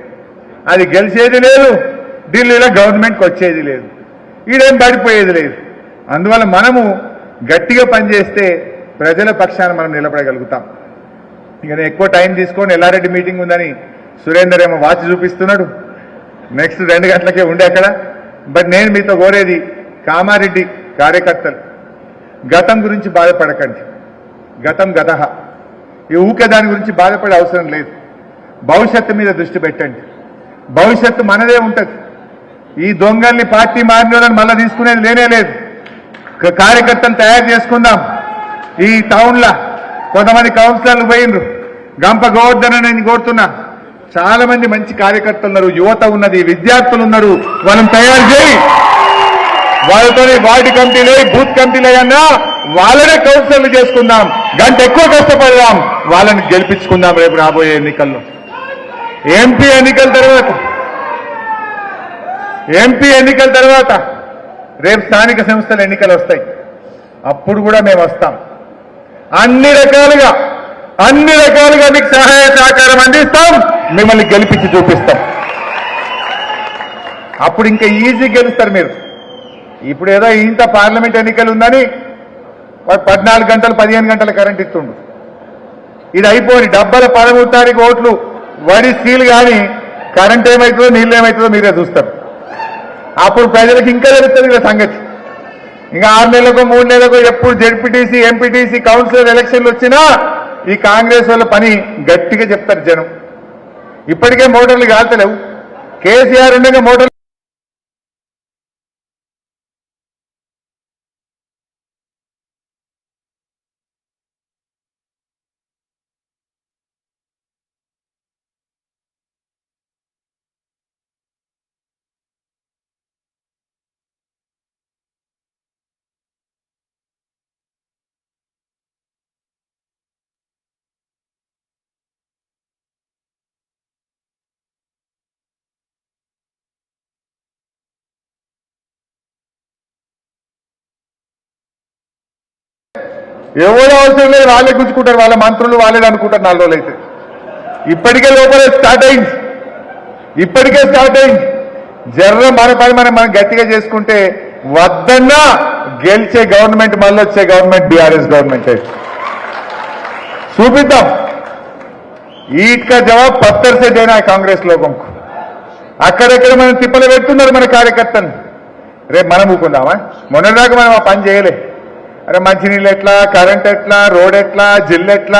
అది గెలిచేది లేదు, ఢిల్లీలో గవర్నమెంట్కి వచ్చేది లేదు, ఈడేం పడిపోయేది లేదు. అందువల్ల మనము గట్టిగా పనిచేస్తే ప్రజల పక్షాన మనం నిలబడగలుగుతాం. ఇక నేను ఎక్కువ టైం తీసుకొని ఎల్లారెడ్డి మీటింగ్ ఉందని సురేందర్ ఏమో వాచ్ చూపిస్తున్నాడు. నెక్స్ట్ 2 గంటలకే ఉండే అక్కడ. బట్ నేను మీతో కోరేది, కామారెడ్డి కార్యకర్తలు, గతం గురించి బాధపడకండి. గతం గతహ. ఈ ఊకే దాని గురించి బాధపడే అవసరం లేదు. భవిష్యత్తు మీద దృష్టి పెట్టండి. భవిష్యత్తు మనదే ఉంటుంది. ఈ దొంగల్ని, పార్టీ మారినోళ్ళని మళ్ళీ తీసుకునేది లేనే లేదు. కార్యకర్తలు తయారు చేసుకుందాం. ఈ టౌన్లో కొంతమంది కౌన్సిలర్లు పోయినరు. గంప గోవర్ధన నేను కోరుతున్నా, చాలా మంది మంచి కార్యకర్తలు ఉన్నారు, యువత ఉన్నది, విద్యార్థులు ఉన్నారు. వాళ్ళని తయారు చేయి. వాళ్ళతో వార్డు కమిటీలు, బూత్ కమిటీలు అయ్యన్నా వాళ్ళనే కౌన్సిలర్లు చేసుకుందాం. గంట ఎక్కువ కష్టపడదాం, వాళ్ళని గెలిపించుకుందాం రేపు రాబోయే ఎన్నికల్లో. ఎంపీ ఎన్నికల తర్వాత రేపు స్థానిక సంస్థల ఎన్నికలు వస్తాయి. అప్పుడు కూడా మేము వస్తాం. అన్ని రకాలుగా మీకు సహాయ సహకారం అందిస్తాం. మిమ్మల్ని గెలిపించి చూపిస్తాం. అప్పుడు ఇంకా ఈజీ గెలుస్తారు మీరు. ఇప్పుడు ఏదో ఇంత పార్లమెంట్ ఎన్నికలు ఉందని 14 గంటలు 15 గంటల కరెంట్ ఇస్తుండు. ఇది అయిపోయి 13 తారీఖు ఓట్లు వడి స్టీల్ కానీ కరెంట్ ఏమవుతుందో, నీళ్ళు ఏమవుతుందో మీరే చూస్తారు. అప్పుడు ప్రజలకు ఇంకా తెలుస్తుంది ఇలా సంగతి. ఇంకా 6 నెలలకు 3 నెలలకు ఎప్పుడు జెడ్పీటీసీ, ఎంపీటీసీ, కౌన్సిలర్ ఎలక్షన్లు వచ్చినా ఈ కాంగ్రెస్ వాళ్ళ పని గట్టిగా చెప్తారు జనం. ఇప్పటికే మోటార్లు కాల్తలేవు. కేసీఆర్ ఉండగా మోటార్లు ఎవరో అవసరం లేదు, వాళ్ళే గుంజుకుంటారు. వాళ్ళ మంత్రులు వాళ్ళే అనుకుంటారు 4 రోజులు అయితే. ఇప్పటికే లోపలే స్టార్ట్ అయింది. జర్ర మన పని మనం గట్టిగా చేసుకుంటే వద్దన్నా గెలిచే గవర్నమెంట్, మళ్ళీ వచ్చే గవర్నమెంట్ బీఆర్ఎస్ గవర్నమెంట్ చూపిద్దాం. ఈట్ కా జవాబ్ పత్తర్ సే దేనా కాంగ్రెస్ లోకంకు. అక్కడెక్కడ మనం తిప్పలు పెడుతున్నారు మన కార్యకర్తలు. రేపు మనం ఊకుందామా? మొన్నటిదాకా మనం ఆ పని చేయలే. అరే మంచినీళ్ళు ఎట్లా, కరెంట్ ఎట్లా, రోడ్ ఎట్లా, జిల్లు ఎట్లా.